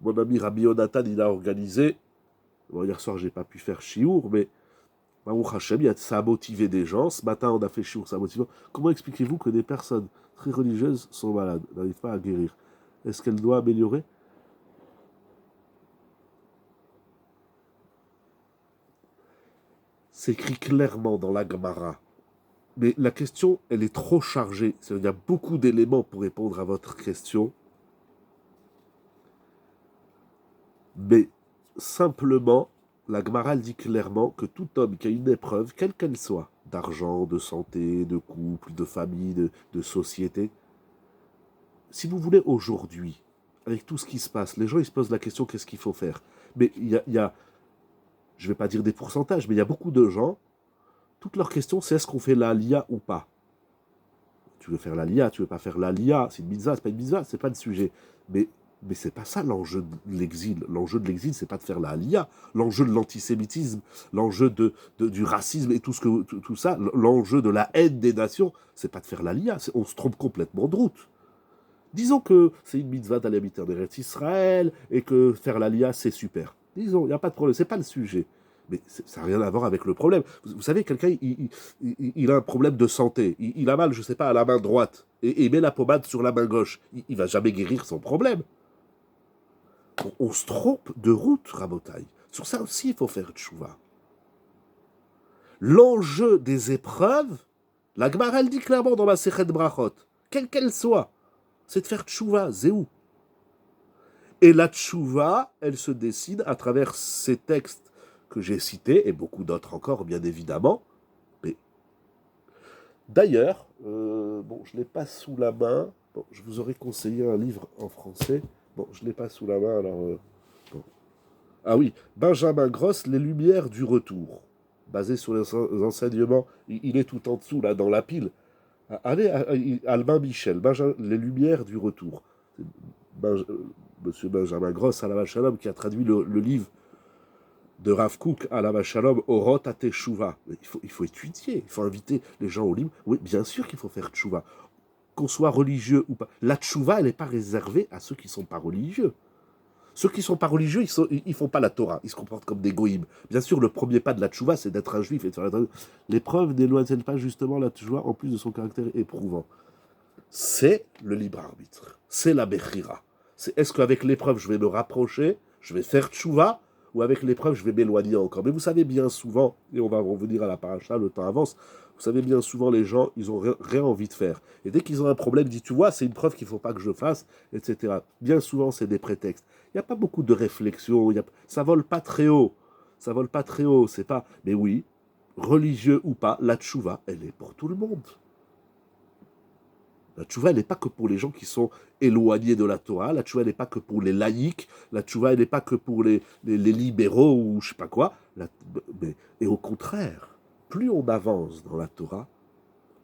mon ami Rabbi Yonatan, il a organisé. Bon, hier soir, j'ai pas pu faire chiour, mais Baruch Hashem, ça a motivé des gens. Ce matin, on a fait chiour, ça a motivé. Comment expliquez-vous que des personnes très religieuses sont malades, n'arrivent pas à guérir? Est-ce qu'elle doit améliorer? C'est écrit clairement dans la Gemara. Mais la question, elle est trop chargée. Il y a beaucoup d'éléments pour répondre à votre question. Mais simplement, la Gemara dit clairement que tout homme qui a une épreuve, quelle qu'elle soit, d'argent, de santé, de couple, de famille, de société, si vous voulez aujourd'hui, avec tout ce qui se passe, les gens ils se posent la question qu'est-ce qu'il faut faire. Mais il y a je ne vais pas dire des pourcentages, mais il y a beaucoup de gens, toute leur question c'est est-ce qu'on fait la lia ou pas. Tu veux faire la lia, tu veux pas faire la lia, c'est une mitzvah, c'est pas une mitzvah, c'est pas le sujet. Mais c'est pas ça l'enjeu de l'exil. L'enjeu de l'exil, c'est pas de faire la lia. L'enjeu de l'antisémitisme, l'enjeu du racisme et tout ça, l'enjeu de la haine des nations, c'est pas de faire la lia. On se trompe complètement de route. Disons que c'est une mitzvah d'aller habiter en Eretz Israël et que faire la lia, c'est super. Disons, il n'y a pas de problème, c'est pas le sujet. Mais ça n'a rien à voir avec le problème. Vous savez, quelqu'un, il a un problème de santé. Il a mal, je ne sais pas, à la main droite. Et il met la pommade sur la main gauche. Il ne va jamais guérir son problème. On se trompe de route, Rabotaï. Sur ça aussi, il faut faire tchouva. L'enjeu des épreuves, la Gemara, elle dit clairement dans la Sechet Brachot, quelle qu'elle soit, c'est de faire tchouva, zéou. Et la tchouva, elle se décide à travers ces textes que j'ai cités, et beaucoup d'autres encore, bien évidemment. Mais d'ailleurs, bon, je ne l'ai pas sous la main. Bon, je vous aurais conseillé un livre en français. Bon, je ne l'ai pas sous la main, alors... bon. Ah oui, Benjamin Gross, Les Lumières du Retour. Basé sur les enseignements. Il est tout en dessous, là, dans la pile. Allez, Albin Michel, Les Lumières du Retour. Monsieur Benjamin Gross, Alav Shalom, qui a traduit le livre de Rav Kook, Alav Shalom, Orot à Teshuva. Il faut étudier, il faut inviter les gens au livre. Oui, bien sûr qu'il faut faire Teshuva. Qu'on soit religieux ou pas. La Teshuva, elle n'est pas réservée à ceux qui ne sont pas religieux. Ceux qui ne sont pas religieux, ils ne font pas la Torah. Ils se comportent comme des goïms. Bien sûr, le premier pas de la Teshuva, c'est d'être un juif et de faire la... L'épreuve n'éloigne pas justement la Teshuva en plus de son caractère éprouvant. C'est le libre arbitre. C'est la Bechira. Est-ce qu'avec l'épreuve, je vais me rapprocher, je vais faire tchouva, ou avec l'épreuve, je vais m'éloigner encore. Mais vous savez bien souvent, et on va revenir à la paracha, le temps avance, vous savez bien souvent, les gens, ils n'ont rien envie de faire. Et dès qu'ils ont un problème, ils disent, tu vois, c'est une preuve qu'il ne faut pas que je fasse, etc. Bien souvent, c'est des prétextes. Il n'y a pas beaucoup de réflexion, ça vole pas très haut. Ça vole pas très haut, c'est pas... Mais oui, religieux ou pas, la tchouva, elle est pour tout le monde. La tchouva, elle n'est pas que pour les gens qui sont éloignés de la Torah. La tchouva, elle n'est pas que pour les laïcs. La tchouva, elle n'est pas que pour les libéraux ou je ne sais pas quoi. Et au contraire, plus on avance dans la Torah,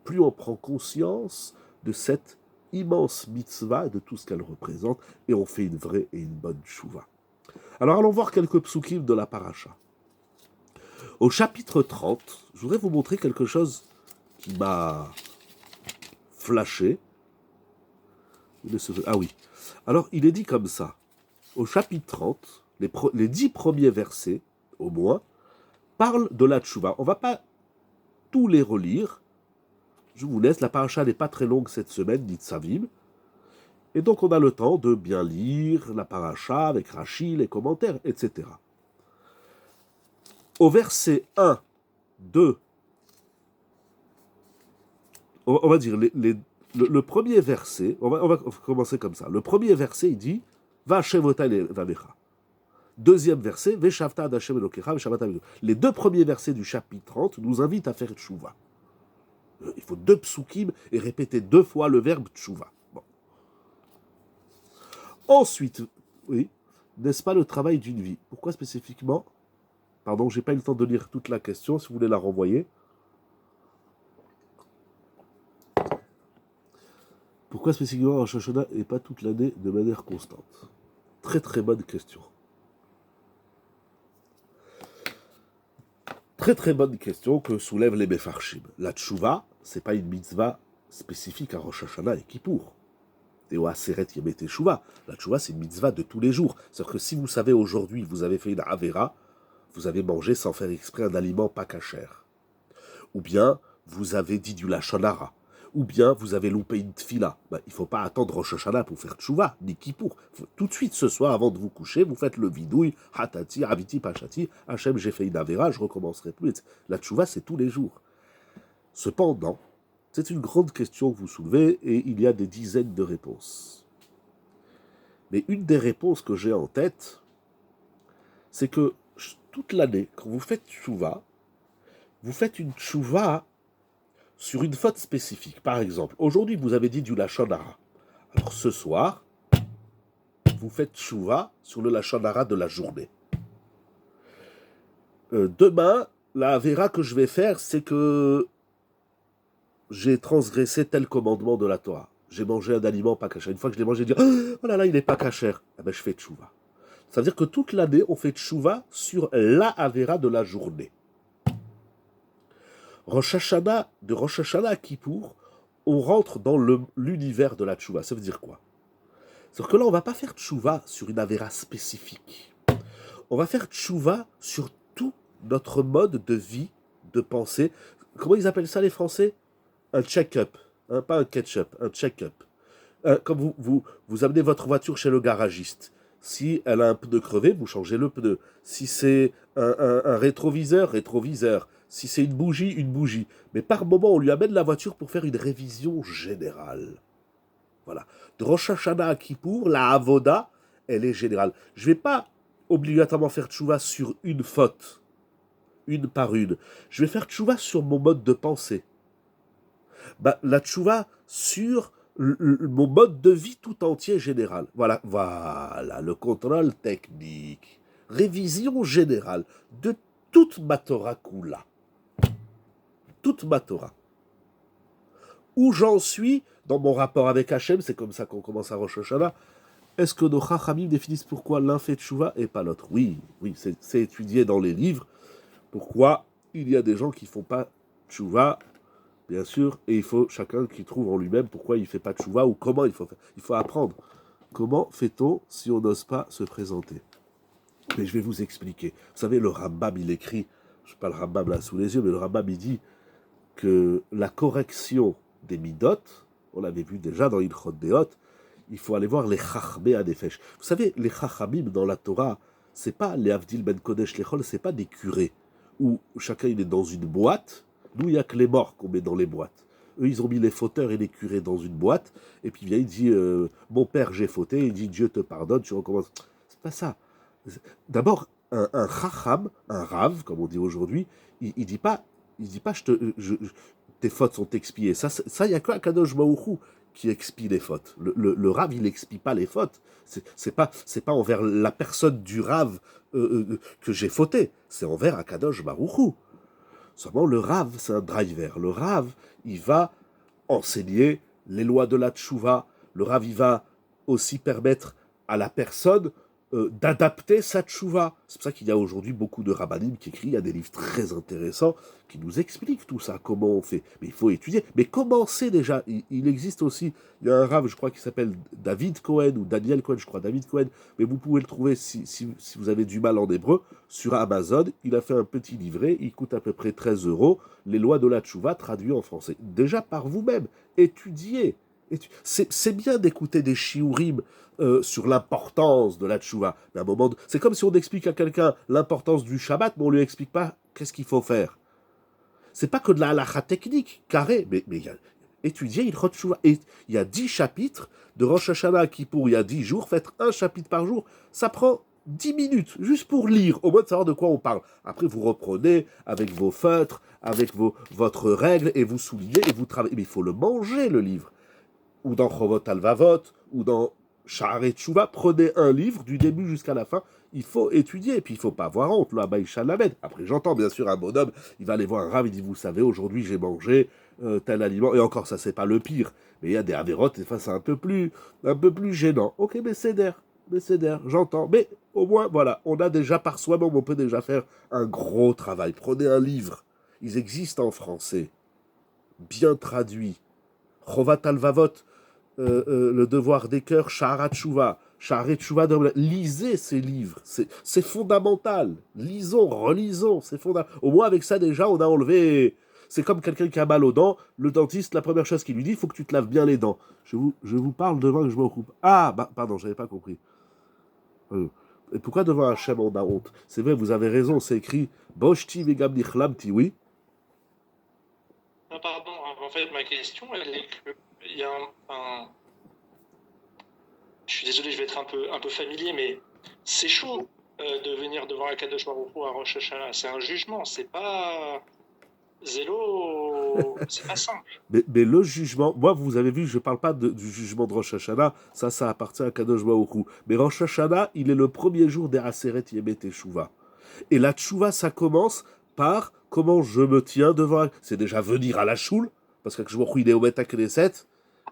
plus on prend conscience de cette immense mitzvah et de tout ce qu'elle représente, et on fait une vraie et une bonne tchouva. Alors allons voir quelques psukim de la paracha. Au chapitre 30, je voudrais vous montrer quelque chose qui m'a flashé. Ah oui. Alors, il est dit comme ça. Au chapitre 30, les 10 premiers versets, au moins, parlent de la tchouva. On ne va pas tous les relire. Je vous laisse. La paracha n'est pas très longue cette semaine, Nitzavim. Et donc on a le temps de bien lire la paracha avec Rashi, les commentaires, etc. Au verset 1, 2, on va dire le premier verset, on va commencer comme ça. Le premier verset, il dit Va Hashem otai vanecha. Deuxième verset, Veshavta ad Hashem Elokecha, Veshavta ad. Les deux premiers versets du chapitre 30 nous invitent à faire tchouva. Il faut deux psukim et répéter deux fois le verbe tchouva. Bon. Ensuite, oui, n'est-ce pas le travail d'une vie? Pourquoi spécifiquement? Pardon, j'ai pas eu le temps de lire toute la question, si vous voulez la renvoyer. Pourquoi spécifiquement Rosh Hashanah et pas toute l'année de manière constante? Très très bonne question. Très très bonne question que soulèvent les Mefarshim. La tchouva, c'est pas une mitzvah spécifique à Rosh Hashanah et Kippour. Et au Aseret Yemei Teshuvah. La tchouva, c'est une mitzvah de tous les jours. C'est-à-dire que si vous savez aujourd'hui, vous avez fait une avera, vous avez mangé sans faire exprès un aliment pas cachère. Ou bien, vous avez dit du lachon hara. Ou bien, vous avez loupé une tfila. Ben, il ne faut pas attendre Rosh Hashanah pour faire tchouva, ni Kippour. Tout de suite, ce soir, avant de vous coucher, vous faites le vidouille, hatati, aviti, pachati, Hachem, j'ai fait une avera, je recommencerai plus. La tchouva, c'est tous les jours. Cependant, c'est une grande question que vous soulevez et il y a des dizaines de réponses. Mais une des réponses que j'ai en tête, c'est que toute l'année, quand vous faites tchouva, vous faites une tchouva sur une faute spécifique. Par exemple, aujourd'hui, vous avez dit du lachon hara. Alors ce soir, vous faites tchouva sur le lachon hara de la journée. Demain, la avera que je vais faire, c'est que j'ai transgressé tel commandement de la Torah. J'ai mangé un aliment pas cachère. Une fois que je l'ai mangé, je dis oh là là, il n'est pas cachère. Eh ben, je fais tchouva. Ça veut dire que toute l'année, on fait tchouva sur la avera de la journée. De Rosh Hashanah à Kippour, on rentre dans l'univers de la tchouva. Ça veut dire quoi? C'est-à-dire que là, on ne va pas faire tchouva sur une avera spécifique. On va faire tchouva sur tout notre mode de vie, de pensée. Comment ils appellent ça les Français? Un check-up. Hein, pas un ketchup, un check-up. Comme vous amenez votre voiture chez le garagiste. Si elle a un pneu crevé, vous changez le pneu. Si c'est un rétroviseur, rétroviseur. Si c'est une bougie. Mais par moment, on lui amène la voiture pour faire une révision générale. Voilà. De Rosh Hashanah à Kippour, la avoda, elle est générale. Je ne vais pas obligatoirement faire tchouva sur une faute, une par une. Je vais faire tchouva sur mon mode de pensée. La tchouva sur mon mode de vie tout entier général. Voilà, le contrôle technique. Révision générale de toute ma Torah Kula. Toute ma Torah. Où j'en suis dans mon rapport avec Hachem, c'est comme ça qu'on commence à Rosh Hashanah. Est-ce que nos Chachamim définissent pourquoi l'un fait tchouva et pas l'autre? Oui, c'est étudié dans les livres. Pourquoi il y a des gens qui ne font pas tchouva, bien sûr, et il faut chacun qui trouve en lui-même pourquoi il ne fait pas tchouva ou comment il faut faire. Il faut apprendre. Comment fait-on si on n'ose pas se présenter? Mais je vais vous expliquer. Vous savez, le Rambam, il écrit, je n'ai pas le Rambam là sous les yeux, mais le Rambam, il dit que la correction des midot, on l'avait vu déjà dans Ilchot Deot, il faut aller voir les Chachmei Hanefesh. Vous savez, les Chachamim dans la Torah, c'est pas les Avdil Ben Kodesh Lechol, c'est pas des curés, où chacun il est dans une boîte. Nous, il n'y a que les morts qu'on met dans les boîtes. Eux, ils ont mis les fauteurs et les curés dans une boîte, et puis il vient, il dit mon père, j'ai fauté, il dit Dieu te pardonne, tu recommences. C'est pas ça. D'abord, un Chacham, un Rav, comme on dit aujourd'hui, il dit pas tes fautes sont expiées. Ça, il n'y a que Akadosh Baruch Hu qui expie les fautes. Le Rav, il n'expie pas les fautes. C'est pas envers la personne du Rav que j'ai fauté. C'est envers Akadosh Baruch Hu. Seulement, le Rav, c'est un driver. Le Rav, il va enseigner les lois de la tchouva. Le Rav, il va aussi permettre à la personne d'adapter sa tchouva. C'est pour ça qu'il y a aujourd'hui beaucoup de rabbanim qui écrivent, il y a des livres très intéressants qui nous expliquent tout ça, comment on fait. Mais il faut étudier. Mais commencer déjà. Il existe aussi, il y a un Rav, je crois, qui s'appelle David Cohen, ou Daniel Cohen, je crois, David Cohen, mais vous pouvez le trouver si vous avez du mal en hébreu, sur Amazon. Il a fait un petit livret, il coûte à peu près 13 €, les lois de la tchouva traduits en français. Déjà par vous-même, étudiez. C'est bien d'écouter des shiurim sur l'importance de la tchouva. Mais à un moment, c'est comme si on explique à quelqu'un l'importance du Shabbat, mais on lui explique pas qu'est-ce qu'il faut faire. C'est pas que de la halakha technique, carré, mais il y a étudier Ilchot Tchouva. Et il y a 10 chapitres de Rosh Hashanah à Kippour, il y a 10 jours, faites un chapitre par jour. Ça prend 10 minutes, juste pour lire, au moins de savoir de quoi on parle. Après, vous reprenez avec vos feutres, avec votre règle, et vous soulignez, et vous travaillez. Mais il faut le manger, le livre. Ou dans Chovot Alvavot, ou dans Sha'arei Tchouva, prenez un livre du début jusqu'à la fin. Il faut étudier, et puis il ne faut pas avoir honte. Là, Baïcha Lamed. Après, j'entends bien sûr un bonhomme, il va aller voir un rave, il dit, vous savez, aujourd'hui j'ai mangé tel aliment, et encore, ça c'est pas le pire. Mais il y a des avérotes, des fois c'est un peu plus gênant. Ok, mais c'est d'air, j'entends. Mais au moins, voilà, on a déjà par soi-même, on peut déjà faire un gros travail. Prenez un livre, ils existent en français, bien traduit. Chovat Alvavot, le devoir des cœurs, Sha'arat Tshuva, lisez ces livres, c'est fondamental. Lisons, relisons, c'est fondamental. Au moins avec ça déjà, on a enlevé. C'est comme quelqu'un qui a mal aux dents, le dentiste, la première chose qu'il lui dit, il faut que tu te laves bien les dents. Je vous parle devant que je m'occupe. Ah, pardon, j'avais pas compris. Et pourquoi devant Hachem on a honte? C'est vrai, vous avez raison, c'est écrit Boshti vegam nichlamti, oui. Ah, pardon, en fait, ma question, elle est que il y a je suis désolé, je vais être un peu familier, mais c'est chaud de venir devant Akadosh Baruch Hu à Rosh Hashanah. C'est un jugement, c'est pas zélo, c'est pas simple. Mais le jugement, moi, vous avez vu, je ne parle pas du jugement de Rosh Hashanah, ça appartient à Kadosh Baruch Hu. Mais Rosh Hashanah, il est le premier jour des Aseret Yemet Teshuvah. Et la Teshuvah, ça commence par comment je me tiens devant. C'est déjà venir à la choule, parce que Baruch Hu, il est au Beth Knesset,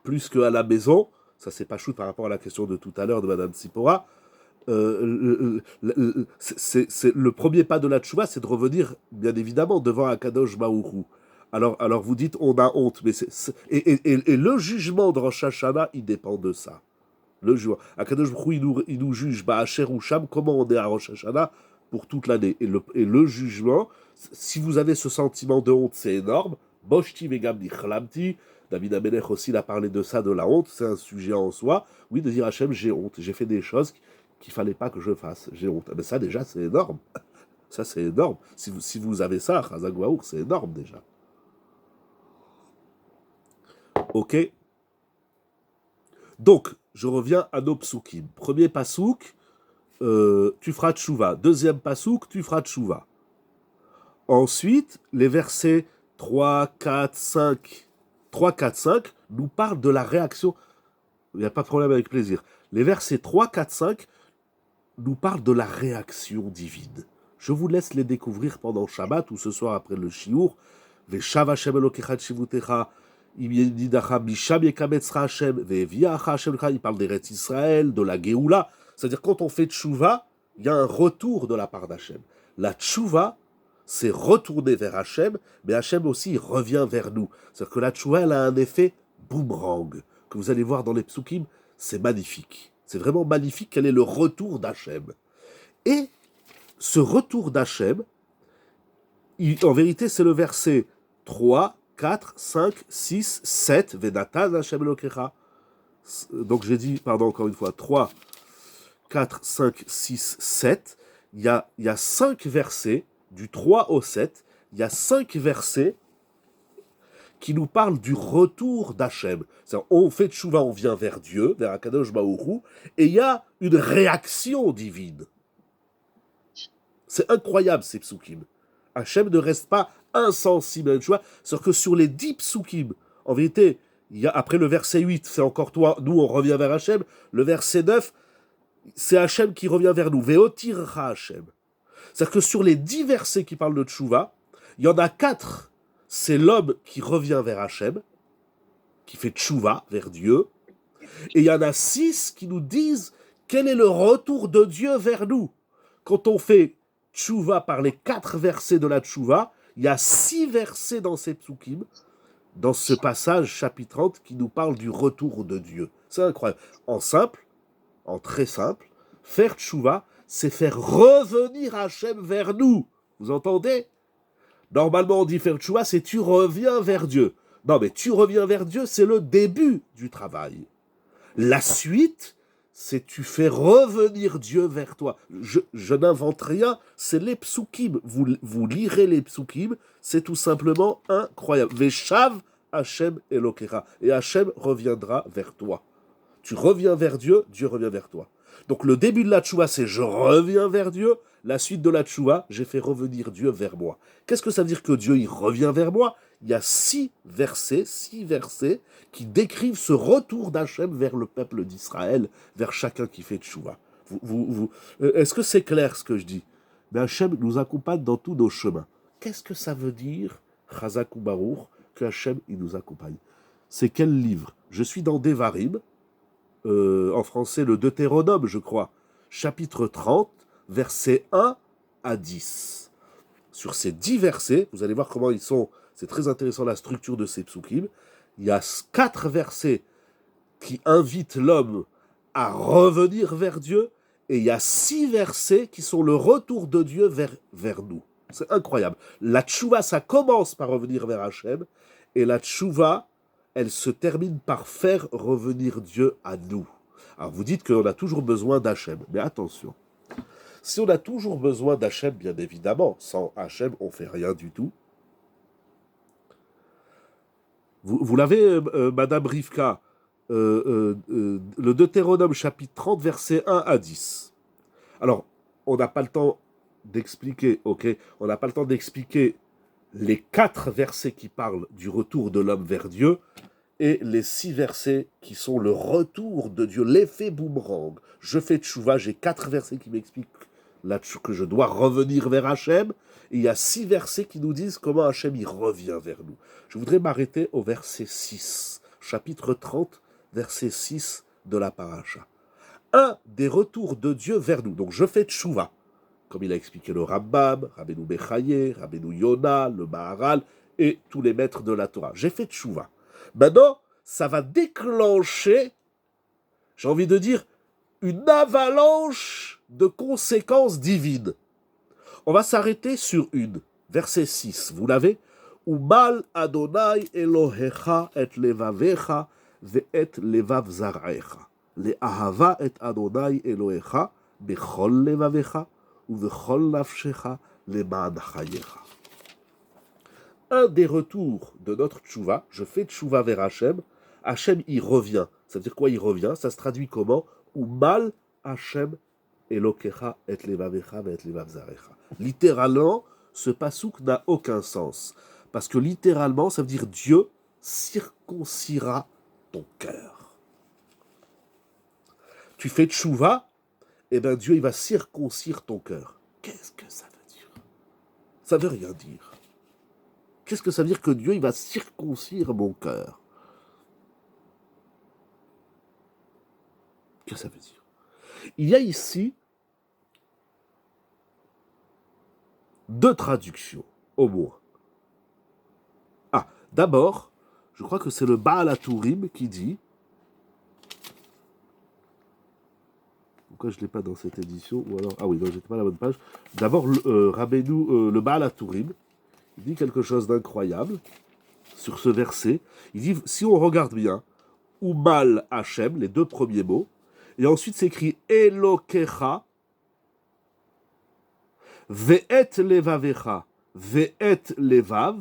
plus qu'à la maison. Ça, c'est pas chou par rapport à la question de tout à l'heure de Madame Sipora. Le premier pas de la tchouva, c'est de revenir, bien évidemment, devant Akadosh Baruch Hu. Alors vous dites, on a honte, mais et le jugement de Rosh Hashanah, il dépend de ça. Le jugement. Akadosh Baruch Hu, il nous juge, Ba'asher ou Sham, comment on est à Rosh Hashanah pour toute l'année. Et le jugement, si vous avez ce sentiment de honte, c'est énorme. Boshti vegam nichlamti. David Amelech aussi a parlé de ça, de la honte, c'est un sujet en soi. Oui, de dire Hachem, j'ai honte, j'ai fait des choses qu'il fallait pas que je fasse, j'ai honte. Mais ça déjà, c'est énorme. Ça, c'est énorme. Si vous avez ça, Chazagwaour, c'est énorme déjà. Ok. Donc, je reviens à nos psukim. Premier pasouk, tu feras tchouva. Deuxième pasouk, tu feras tchouva. Ensuite, les versets 3, 4, 5 nous parlent de la réaction. Il n'y a pas de problème, avec plaisir. Les versets 3, 4, 5 nous parlent de la réaction divine. Je vous laisse les découvrir pendant Shabbat ou ce soir après le Shiur. Veshav Hashem Elokecha Shivutecha, Imididacha Misham Yekametzra Hashem, Veviacha Hashem. Il parle d'Eretz Israël, de la Géoula. C'est-à-dire, quand on fait tchouva, il y a un retour de la part d'Hachem. La tchouva, c'est retourner vers Hachem, mais Hachem aussi revient vers nous. C'est-à-dire que la tchouva, elle a un effet boomerang, que vous allez voir dans les psukim, c'est magnifique. C'est vraiment magnifique quel est le retour d'Hachem. Et ce retour d'Hachem, en vérité, c'est le verset 3, 4, 5, 6, 7, Venatan Hachem Elokecha. Donc j'ai dit, pardon, encore une fois, 3, 4, 5, 6, 7. Il y a 5 versets, du 3 au 7, il y a 5 versets qui nous parlent du retour d'Hachem. On fait tchouva, on vient vers Dieu, vers Akadosh Baruch Hu, et il y a une réaction divine. C'est incroyable, ces psukim. Hachem ne reste pas insensible à une tchouva, c'est-à-dire que sur les 10 psukim, en vérité, il y a, après le verset 8, c'est encore toi, nous on revient vers Hachem, le verset 9, c'est Hachem qui revient vers nous. Veotircha Hachem. C'est-à-dire que sur les 10 versets qui parlent de tchouva, il y en a 4, c'est l'homme qui revient vers Hachem, qui fait tchouva vers Dieu, et il y en a 6 qui nous disent quel est le retour de Dieu vers nous. Quand on fait tchouva par les 4 versets de la tchouva, il y a 6 versets dans ces psukim, dans ce passage chapitre 30, qui nous parle du retour de Dieu. C'est incroyable. En simple, en très simple, faire tchouva, c'est faire revenir Hachem vers nous. Vous entendez? Normalement, on dit faire tchouva, c'est tu reviens vers Dieu. Non, mais tu reviens vers Dieu, c'est le début du travail. La suite, c'est tu fais revenir Dieu vers toi. Je n'invente rien, c'est les psukim. Vous lirez les psukim, c'est tout simplement incroyable. Veshav Hashem Elokecha. Et Hashem reviendra vers toi. Tu reviens vers Dieu, Dieu revient vers toi. Donc le début de la tchouva, c'est je reviens vers Dieu. La suite de la tchouva, j'ai fait revenir Dieu vers moi. Qu'est-ce que ça veut dire que Dieu il revient vers moi? Il y a 6 versets qui décrivent ce retour d'Hachem vers le peuple d'Israël, vers chacun qui fait tchouva. Est-ce que c'est clair ce que je dis? Mais Hachem nous accompagne dans tous nos chemins. Qu'est-ce que ça veut dire, Chazak ou Baruch, que Hachem il nous accompagne? C'est quel livre? Je suis dans Devarim, en français le Deutéronome, je crois, chapitre 30, versets 1 à 10. Sur ces 10 versets, vous allez voir comment ils sont, c'est très intéressant la structure de ces psukim, il y a 4 versets qui invitent l'homme à revenir vers Dieu, et il y a 6 versets qui sont le retour de Dieu vers nous. C'est incroyable. La tchouva, ça commence par revenir vers Hachem, et la tchouva, elle se termine par faire revenir Dieu à nous. Alors vous dites qu'on a toujours besoin d'Hachem, mais attention. Si on a toujours besoin d'Hachem, bien évidemment, sans Hachem, on ne fait rien du tout. Vous l'avez, Madame Rivka, le Deutéronome chapitre 30, versets 1 à 10. Alors, on n'a pas le temps d'expliquer, ok? On n'a pas le temps d'expliquer les 4 versets qui parlent du retour de l'homme vers Dieu et les 6 versets qui sont le retour de Dieu, l'effet boomerang. Je fais tchouva, j'ai 4 versets qui m'expliquent là que je dois revenir vers Hachem, et il y a 6 versets qui nous disent comment Hachem il revient vers nous. Je voudrais m'arrêter au verset 6, chapitre 30, verset 6 de la paracha. Un des retours de Dieu vers nous. Donc je fais tchouva, comme il a expliqué le Rambam, Rabbeinu Bechaye, Rabbeinu Yona, le Maharal, et tous les maîtres de la Torah. J'ai fait tchouva. Maintenant, ça va déclencher, j'ai envie de dire, une avalanche de conséquences divines. On va s'arrêter sur une. Verset 6, vous l'avez? Umal Adonai Elohecha et levavecha ve'et levav zar'echa. Le'ahava et Adonai Elohecha bechol levavecha uvechol nafshecha le'man chayecha. Un des retours de notre tchouva, je fais tchouva vers Hachem, Hachem y revient. Ça veut dire quoi il revient? Ça se traduit comment? Umal Hachem Elokecha et levavecha et levav zarecha. Littéralement, ce pasouk n'a aucun sens. Parce que littéralement, ça veut dire Dieu circoncira ton cœur. Tu fais tchouva, et bien Dieu il va circoncire ton cœur. Qu'est-ce que ça veut dire? Ça veut rien dire. Qu'est-ce que ça veut dire que Dieu il va circoncire mon cœur? Qu'est-ce que ça veut dire? Il y a ici 2 traductions, au moins. Ah, d'abord, je crois que c'est le Baal HaTurim qui dit, pourquoi je ne l'ai pas dans cette édition, ou alors, ah oui, non, j'étais pas à la bonne page. D'abord, le Baal HaTurim, il dit quelque chose d'incroyable sur ce verset. Il dit, si on regarde bien, Umal Hachem, les 2 premiers mots, et ensuite c'est écrit Elokecha, Ve'et levavecha, ve'et levav,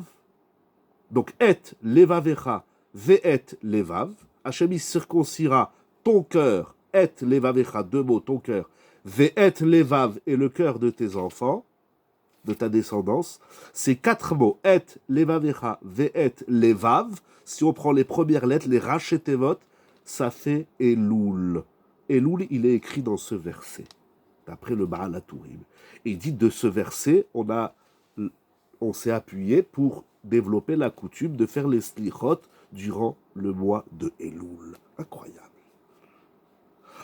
donc et levavecha, ve'et levav, Hachem il circoncira ton cœur, et levavecha, 2 mots, ton cœur, ve'et levav et le cœur de tes enfants, de ta descendance. Ces 4 mots, et levavecha, ve'et levav, si on prend les premières lettres, les rachetevot, ça fait Elul. Elul, il est écrit dans ce verset, d'après le Baal HaTurim. Et il dit de ce verset, on s'est appuyé pour développer la coutume de faire les slichot durant le mois de Elul. Incroyable.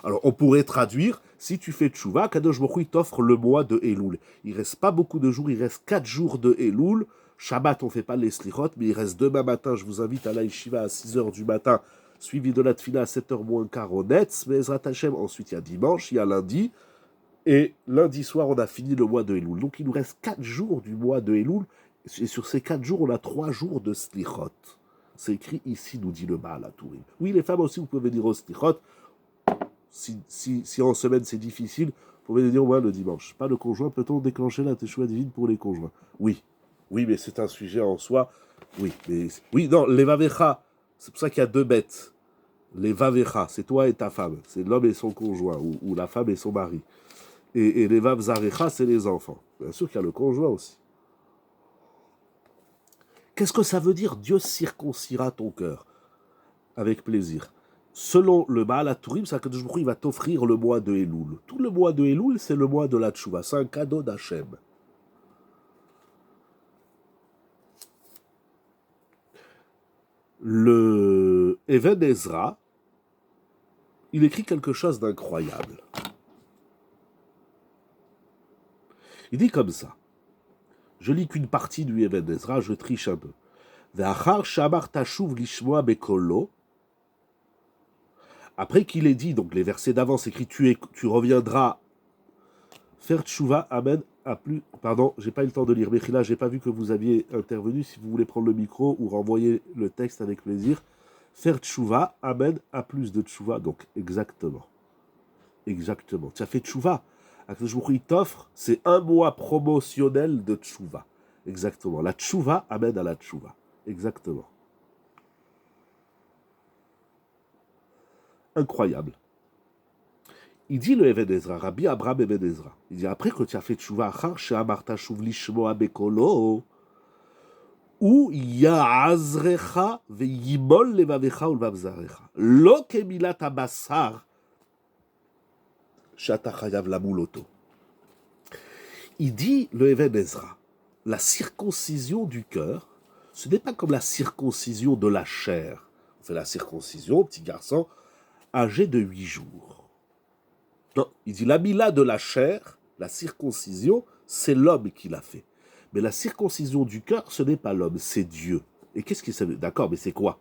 Alors, on pourrait traduire, si tu fais tchouva, Kadosh Baruch Hu, il t'offre le mois de Elul. Il reste pas beaucoup de jours, il reste 4 jours de Elul. Shabbat, on fait pas les slichot, mais il reste demain matin, je vous invite à la yeshiva à 6h du matin, suivi de la tfila à 7h moins quart au Netz, Bezrat Hashem. Ensuite, il y a dimanche, il y a lundi. Et lundi soir, on a fini le mois de Elul. Donc, il nous reste 4 jours du mois de Elul. Et sur ces 4 jours, on a 3 jours de slichot. c'est écrit ici, nous dit le Baal HaTurim. Oui, les femmes aussi, vous pouvez venir au Slichot. Si en semaine c'est difficile, vous pouvez dire, ouais, le dimanche. Pas le conjoint, peut-on déclencher la Teshuva divine pour les conjoints? Oui. Oui, mais c'est un sujet en soi. Oui, non, les Vavecha, c'est pour ça qu'il y a deux bêtes. Les Vavecha, c'est toi et ta femme. C'est l'homme et son conjoint, ou la femme et son mari. Et les Vav Zarecha, c'est les enfants. Bien sûr qu'il y a le conjoint aussi. Qu'est-ce que ça veut dire? Dieu circoncira ton cœur. Avec plaisir. Selon le Baal HaTurim, c'est que il va t'offrir le mois de Elul. Tout le mois de Elul, c'est le mois de la Tchouva. C'est un cadeau d'Hachem. Le Even Ezra, il écrit quelque chose d'incroyable. Il dit comme ça. Je lis qu'une partie du Even Ezra, je triche un peu. Après qu'il ait dit, donc les versets d'avant, c'est écrit tu reviendras faire tchouva, amen, à plus. Pardon, j'ai pas eu le temps de lire. Mechila, j'ai pas vu que vous aviez intervenu. Si vous voulez prendre le micro ou renvoyer le texte avec plaisir. Faire tchouva, amen, à plus de tchouva. Donc, exactement. Exactement. Tu as fait tchouva. Il t'offre, c'est un mois promotionnel de tchouva. Exactement. La tchouva amène à la tchouva. Exactement. Incroyable. Il dit le Even Ezra, Rabbi Abraham Even Ezra. Il dit après que tu as fait tchouva, achar she'amarta shuv lishmoa bekolo, ou ya'azrecha ve'yimol levavecha ulvavzarecha. Lo kemilat abasar she'ata chayav lamuloto. Il dit le Even Ezra, la circoncision du cœur, ce n'est pas comme la circoncision de la chair. On fait la circoncision, petit garçon, âgé de 8 jours. Non, il dit la mila de la chair, la circoncision, c'est l'homme qui l'a fait. Mais la circoncision du cœur, ce n'est pas l'homme, c'est Dieu. Et qu'est-ce qu'il savait? D'accord, mais c'est quoi?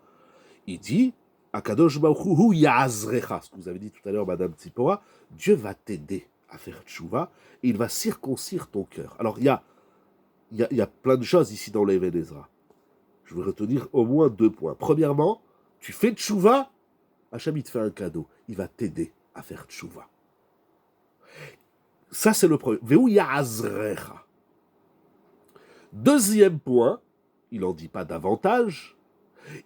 Il dit, Akadosh Baruch Hu Ya'azrecha, ce que vous avez dit tout à l'heure, Madame Tzipora, Dieu va t'aider à faire tchouva, et il va circoncire ton cœur. Alors, il y a plein de choses ici dans l'Even Ezra. Je vais retenir au moins 2 points. Premièrement, tu fais tchouva, Hachem il te fait un cadeau. Il va t'aider à faire tchouva. Ça, c'est le premier. Veu ya'azrecha. Deuxième point, il n'en dit pas davantage.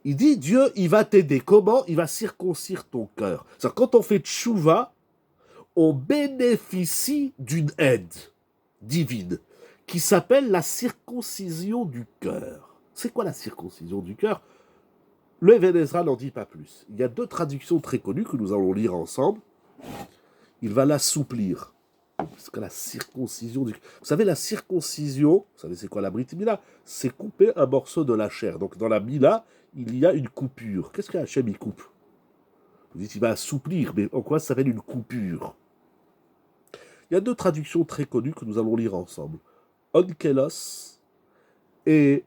Il dit, Dieu, il va t'aider. Comment? Il va circoncire ton cœur. C'est-à-dire, quand on fait tchouva, on bénéficie d'une aide divine qui s'appelle la circoncision du cœur. C'est quoi la circoncision du cœur? Le Even Ezra n'en dit pas plus. Il y a 2 traductions très connues que nous allons lire ensemble. Il va l'assouplir. Parce que la circoncision du... Vous savez, la circoncision, vous savez c'est quoi la Brit Mila? C'est couper un morceau de la chair. Donc dans la Mila, il y a une coupure. Qu'est-ce que Hachem il coupe? Vous dites il va assouplir, mais en quoi ça s'appelle une coupure? Il y a 2 traductions très connues que nous allons lire ensemble. Onkelos et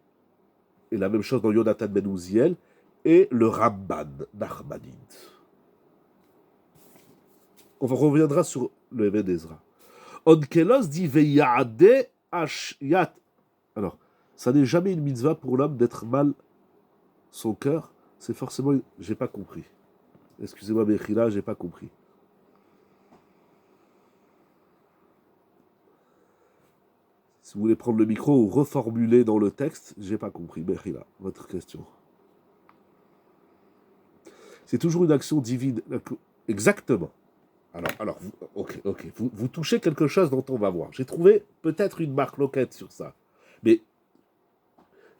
la même chose dans Yonatan Ben Uziel et le Ramban Nachmanide. On reviendra sur le Even Ezra. Onkelos dit Veyade Ashyat. Alors, ça n'est jamais une mitzvah pour l'homme d'être mal son cœur. C'est forcément. J'ai pas compris. Excusez-moi, Mechila, j'ai pas compris. Si vous voulez prendre le micro ou reformuler dans le texte, j'ai pas compris. Mechila, votre question. C'est toujours une action divine. Exactement. Alors, ok. Vous touchez quelque chose dont on va voir. J'ai trouvé peut-être une marque loquette sur ça. Mais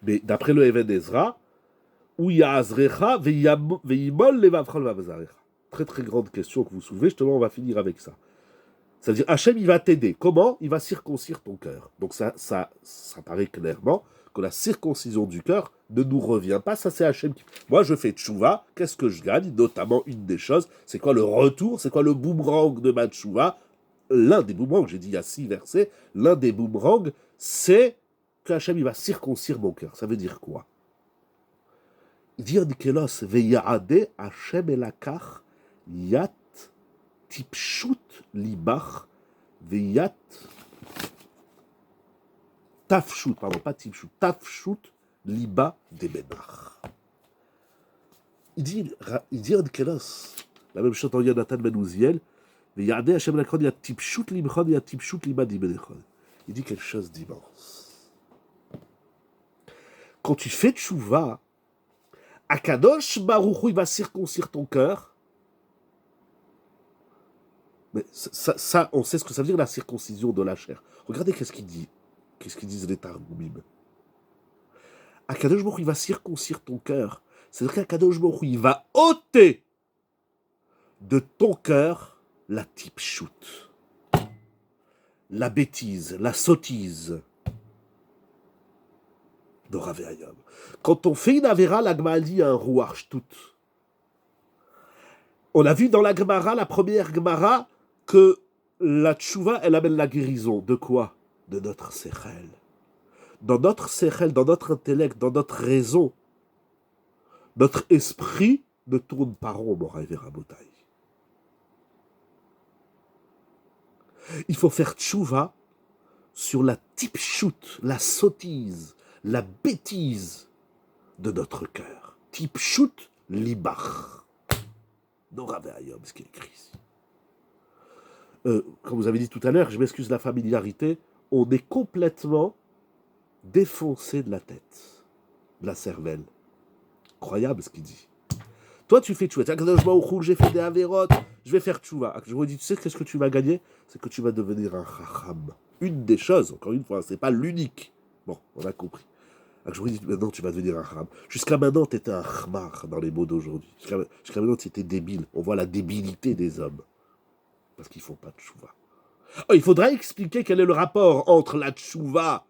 d'après le Even Ezra, où Ya'azrecha ve'yimol levavcha levavzarecha. Très très grande question que vous soulevez. Justement, on va finir avec ça. C'est-à-dire, Hachem, il va t'aider. Comment? Il va circoncire ton cœur. Donc ça paraît clairement que la circoncision du cœur ne nous revient pas. Ça, c'est Hachem qui... Moi, je fais tchouva. Qu'est-ce que je gagne? Notamment, une des choses, c'est quoi le retour? C'est quoi le boomerang de ma tchouva? L'un des boomerangs, j'ai dit il y a 6 versets, l'un des boomerangs, c'est que Hachem, il va circoncire mon cœur. Ça veut dire quoi? Il dit, Nikelos, veyade Hachem elakach yat tipshut libach veyat tafshut, pardon, pas tipshut, tafshut liba debenach. il dit en Kelos, la même chose dans Yonatan Ben Uziel, mais Yadeh Hashem Lakron, Yad Tipshut Limchon, Yad Tipshut Limad Ibenechon. Il dit quelque chose d'immense. Quand tu fais tchouva, Akadosh Baruch Hu, il va circoncire ton cœur. Mais ça, on sait ce que ça veut dire, la circoncision de la chair. Regardez qu'est-ce qu'il dit. Qu'est-ce qu'ils disent les Targumim. Akadosh Baruch Hu, il va circoncire ton cœur. C'est-à-dire qu'Akadosh Baruch Hu, il va ôter de ton cœur la tipshut, la bêtise, la sottise de Rav Hayom. Quand on fait une avéra, la Gemara dit un rouar shtout. On a vu dans la Gemara, la première Gemara, que la tchouva, elle amène la guérison. De quoi? De notre sechel. Dans notre sechel, dans notre intellect, dans notre raison, notre esprit ne tourne pas rond, Moraï Verabotaï. Il faut faire tchouva sur la tipshut, la sottise, la bêtise de notre cœur. Tipshut libach. Nora Ve'ayom, ce qui est écrit ici. Comme vous avez dit tout à l'heure, je m'excuse de la familiarité, on est complètement défoncé de la tête, de la cervelle. Incroyable ce qu'il dit. Toi, tu fais tchouva. J'ai fait des avérotes, je vais faire tchouva. Je vous dis, tu sais qu'est-ce que tu vas gagner? C'est que tu vas devenir un chacham. Une des choses, encore une fois, c'est pas l'unique. Bon, on a compris. Je vous dis, maintenant, tu vas devenir un chacham. Jusqu'à maintenant, tu étais un chmar dans les mots d'aujourd'hui. Jusqu'à maintenant, tu étais débile. On voit la débilité des hommes. Parce qu'ils ne font pas de tchouva. Oh, il faudra expliquer quel est le rapport entre la tchouva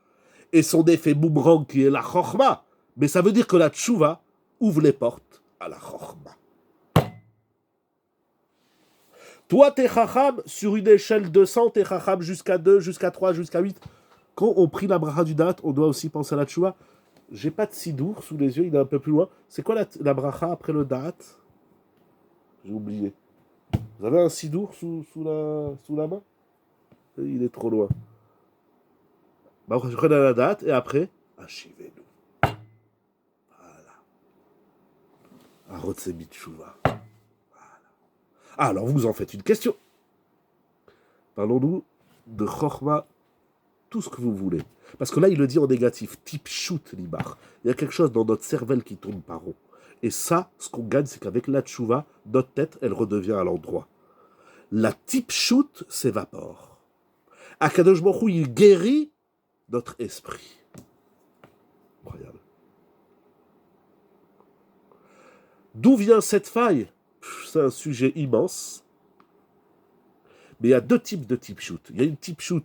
et son effet boomerang qui est la chokhma. Mais ça veut dire que la tchouva ouvre les portes à la chokhma. Toi, t'es chacham, sur une échelle de 100, t'es chacham jusqu'à 2, jusqu'à 3, jusqu'à 8. Quand on prie la bracha du date, on doit aussi penser à la tchouva. J'ai pas de sidour sous les yeux, il est un peu plus loin. C'est quoi la bracha après le date? J'ai oublié. Vous avez un sidour sous la main? Il est trop loin. Je prends la date et après, achivez-nous. Voilà. Arotsemi tchouva. Voilà. Alors vous en faites une question. Parlons-nous de chokhma, tout ce que vous voulez. Parce que là, il le dit en négatif, tipshut libar. Il y a quelque chose dans notre cervelle qui tourne par rond. Et ça, ce qu'on gagne, c'est qu'avec la tchouva, notre tête, elle redevient à l'endroit. La tipshut s'évapore. Akadosh Baruch Hu, il guérit notre esprit. Incroyable. D'où vient cette faille? C'est un sujet immense. Mais il y a deux types de tipshut. Il y a une tipshut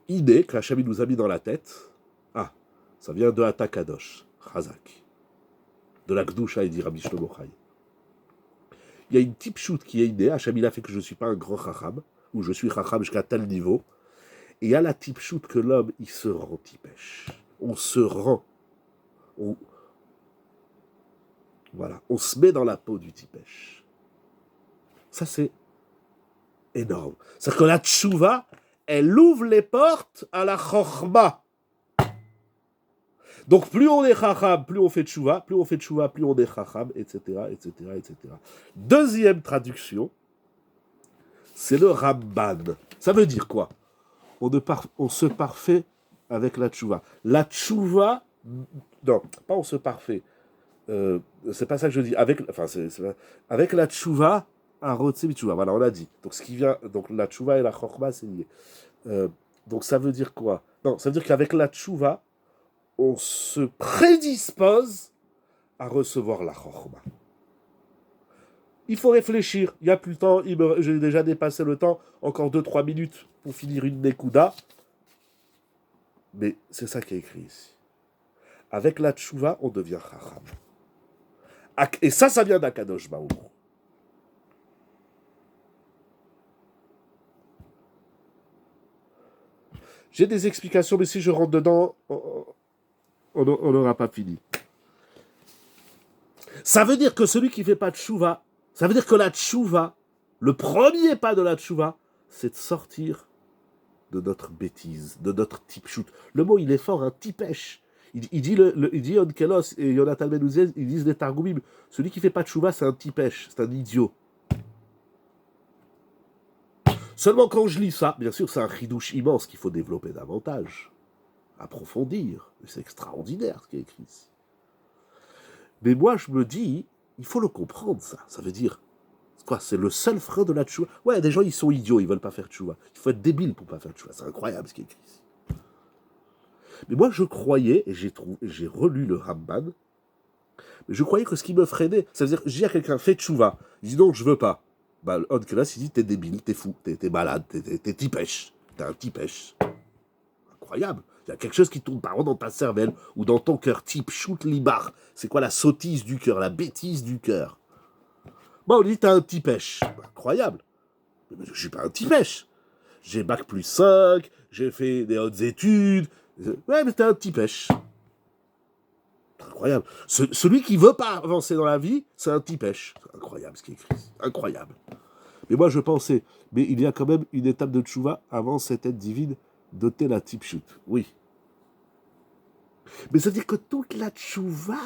innée, que Hachem nous a mis dans la tête. Ah, ça vient de Ata Kadosh, Chazak. De la Gdusha, il dit Rabbi Shlomo Chai. Il y a une tipshut qui est innée. Hachem, il a fait que je ne suis pas un grand chacham, ou je suis chacham jusqu'à tel niveau. Et il y a la tipshut que l'homme, il se rend tipesh. On se rend. Voilà, on se met dans la peau du tipesh. Ça, c'est énorme. C'est-à-dire que la tchouva, elle ouvre les portes à la chokhma. Donc, plus on est chacham, plus on fait tchouva, plus on fait tchouva, plus on est chacham, etc., etc., etc. Deuxième traduction, c'est le Ramban. Ça veut dire quoi? On se parfait avec la tchouva. La tchouva, non, pas on se parfait. C'est pas ça que je dis. Avec la tchouva, un rotsemi tchouva. Voilà, on l'a dit. Donc, ce qui vient, donc la tchouva et la chokhma, c'est lié. Donc, ça veut dire quoi? Non, ça veut dire qu'avec la tchouva, on se prédispose à recevoir la chokhma. Il faut réfléchir. Il n'y a plus le temps. J'ai déjà dépassé le temps. Encore 2-3 minutes pour finir une nekuda. Mais c'est ça qui est écrit ici. Avec la tchouva, on devient chacham. Et ça vient d'Akadosh Baruch Hu. J'ai des explications, mais si je rentre dedans, on n'aura pas fini. Ça veut dire que celui qui ne fait pas de tchouva, ça veut dire que la tchouva, le premier pas de la tchouva, c'est de sortir de notre bêtise, de notre tipshut. Le mot, il est fort, un tipesh. Il dit Onkelos et Yonatan Ben Uziel, ils disent les Targumim, celui qui fait pas de chouva, c'est un tipèche, c'est un idiot. Seulement quand je lis ça, bien sûr, c'est un chidouche immense qu'il faut développer davantage, approfondir. C'est extraordinaire ce qui est écrit ici. Mais moi, je me dis, il faut le comprendre, ça. Ça veut dire, quoi, c'est le seul frein de la tchouva. Ouais, des gens, ils sont idiots, ils veulent pas faire tchouva. Il faut être débile pour pas faire tchouva. C'est incroyable ce qui est écrit ici. Mais moi, je croyais, et j'ai relu le Ramban, mais je croyais que ce qui me freinait, ça veut dire, je dis à quelqu'un, fais tchouva. Je dis non, je veux pas. Bah, Onkelos, il dit, t'es débile, t'es fou, t'es malade, t'es tipèche. T'es un tipèche. Incroyable. Il y a quelque chose qui tourne pas rond dans ta cervelle ou dans ton cœur, type shoot libar. C'est quoi la sottise du cœur, la bêtise du cœur? Bon, on dit, t'as un tipèche. Incroyable. Mais je suis pas un tipèche. J'ai bac plus 5, j'ai fait des hautes études. Ouais, mais t'es un tipèche. Incroyable. Celui qui veut pas avancer dans la vie, c'est un tipèche. C'est incroyable ce qui est écrit. Incroyable. Mais moi, je pensais, mais il y a quand même une étape de tchouva avant cette aide divine d'ôter la type shoot. Oui. Mais ça veut dire que toute la tchouva,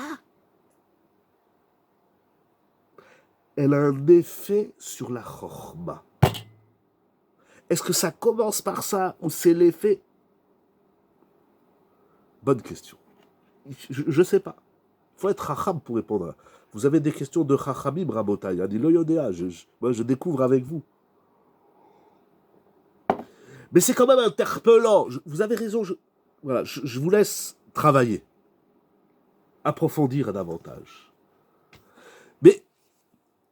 elle a un effet sur la chorma. Est-ce que ça commence par ça ou c'est l'effet? Bonne question. Je ne sais pas. Il faut être racham pour répondre. Vous avez des questions de rachamim, Rabotai. Il dit l'oyodéa. Moi, je découvre avec vous. Mais c'est quand même interpellant. Vous avez raison. Voilà, je vous laisse travailler. Approfondir davantage. Mais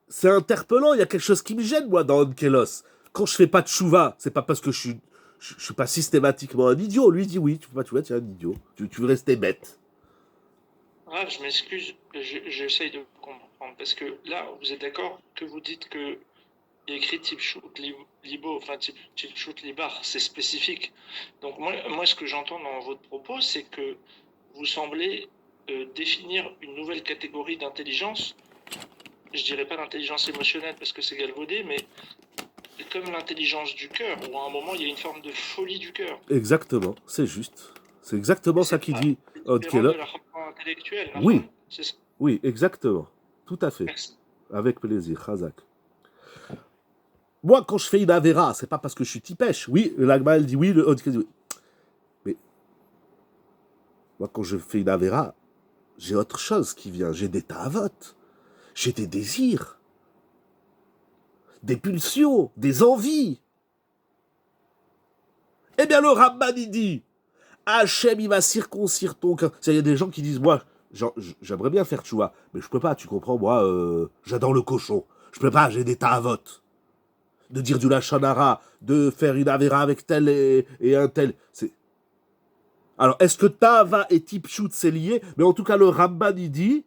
c'est interpellant. Il y a quelque chose qui me gêne, moi, dans Onkelos. Quand je fais pas de chouva, c'est pas parce que je suis pas systématiquement un idiot. Lui, il dit oui, tu fais pas de chouva, tu es un idiot. Tu veux rester bête. Ah, je m'excuse, j'essaye de comprendre. Parce que là, vous êtes d'accord que vous dites que il y a écrit type shoot libo, enfin type shoot libar, c'est spécifique. Donc moi, ce que j'entends dans votre propos, c'est que vous semblez définir une nouvelle catégorie d'intelligence. Je dirais pas d'intelligence émotionnelle parce que c'est galvaudé, mais comme l'intelligence du cœur, où à un moment il y a une forme de folie du cœur. Exactement, c'est juste. C'est exactement ça qu'il dit. C'est différent de la forme intellectuelle. Oui, c'est ça. Oui, exactement. Tout à fait. Merci. Avec plaisir, Khazak. Moi, quand je fais une avéra, c'est pas parce que je suis tipèche. Oui, l'agma, elle dit oui, le dit oui. Mais moi, quand je fais une avéra, j'ai autre chose qui vient. J'ai des ta'avot. J'ai des désirs. Des pulsions. Des envies. Eh bien, le Ramban, il dit Hachem, il va circoncire ton cœur. Il y a des gens qui disent moi, j'aimerais bien faire tchouva, mais je peux pas, tu comprends, moi, j'adore le cochon. Je peux pas, j'ai des ta'avot. De dire du lachon hara, de faire une avéra avec tel et un tel. Alors, est-ce que Tava et Tipshut c'est lié? Mais en tout cas, le Ramban il dit,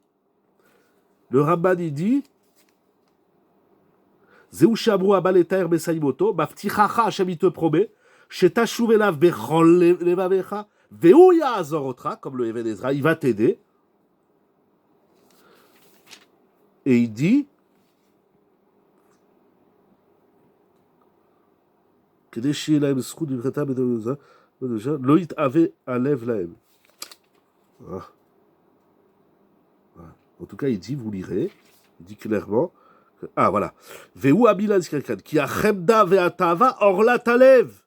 Zeu shabru abaleter besaimoto, baftichacha Hashem il te promet, shetashuv elav bechol levavecha, veu ya'azorotra, comme le Even Ezra, il va t'aider. Et il dit, כדי שיהיה להם זכות בברכתם לא יתאווה הלב להם. En tout cas, il dit, vous lirez, il dit clairement, ah voilà, Veu abilan qui a chemda ve'atava orla talev.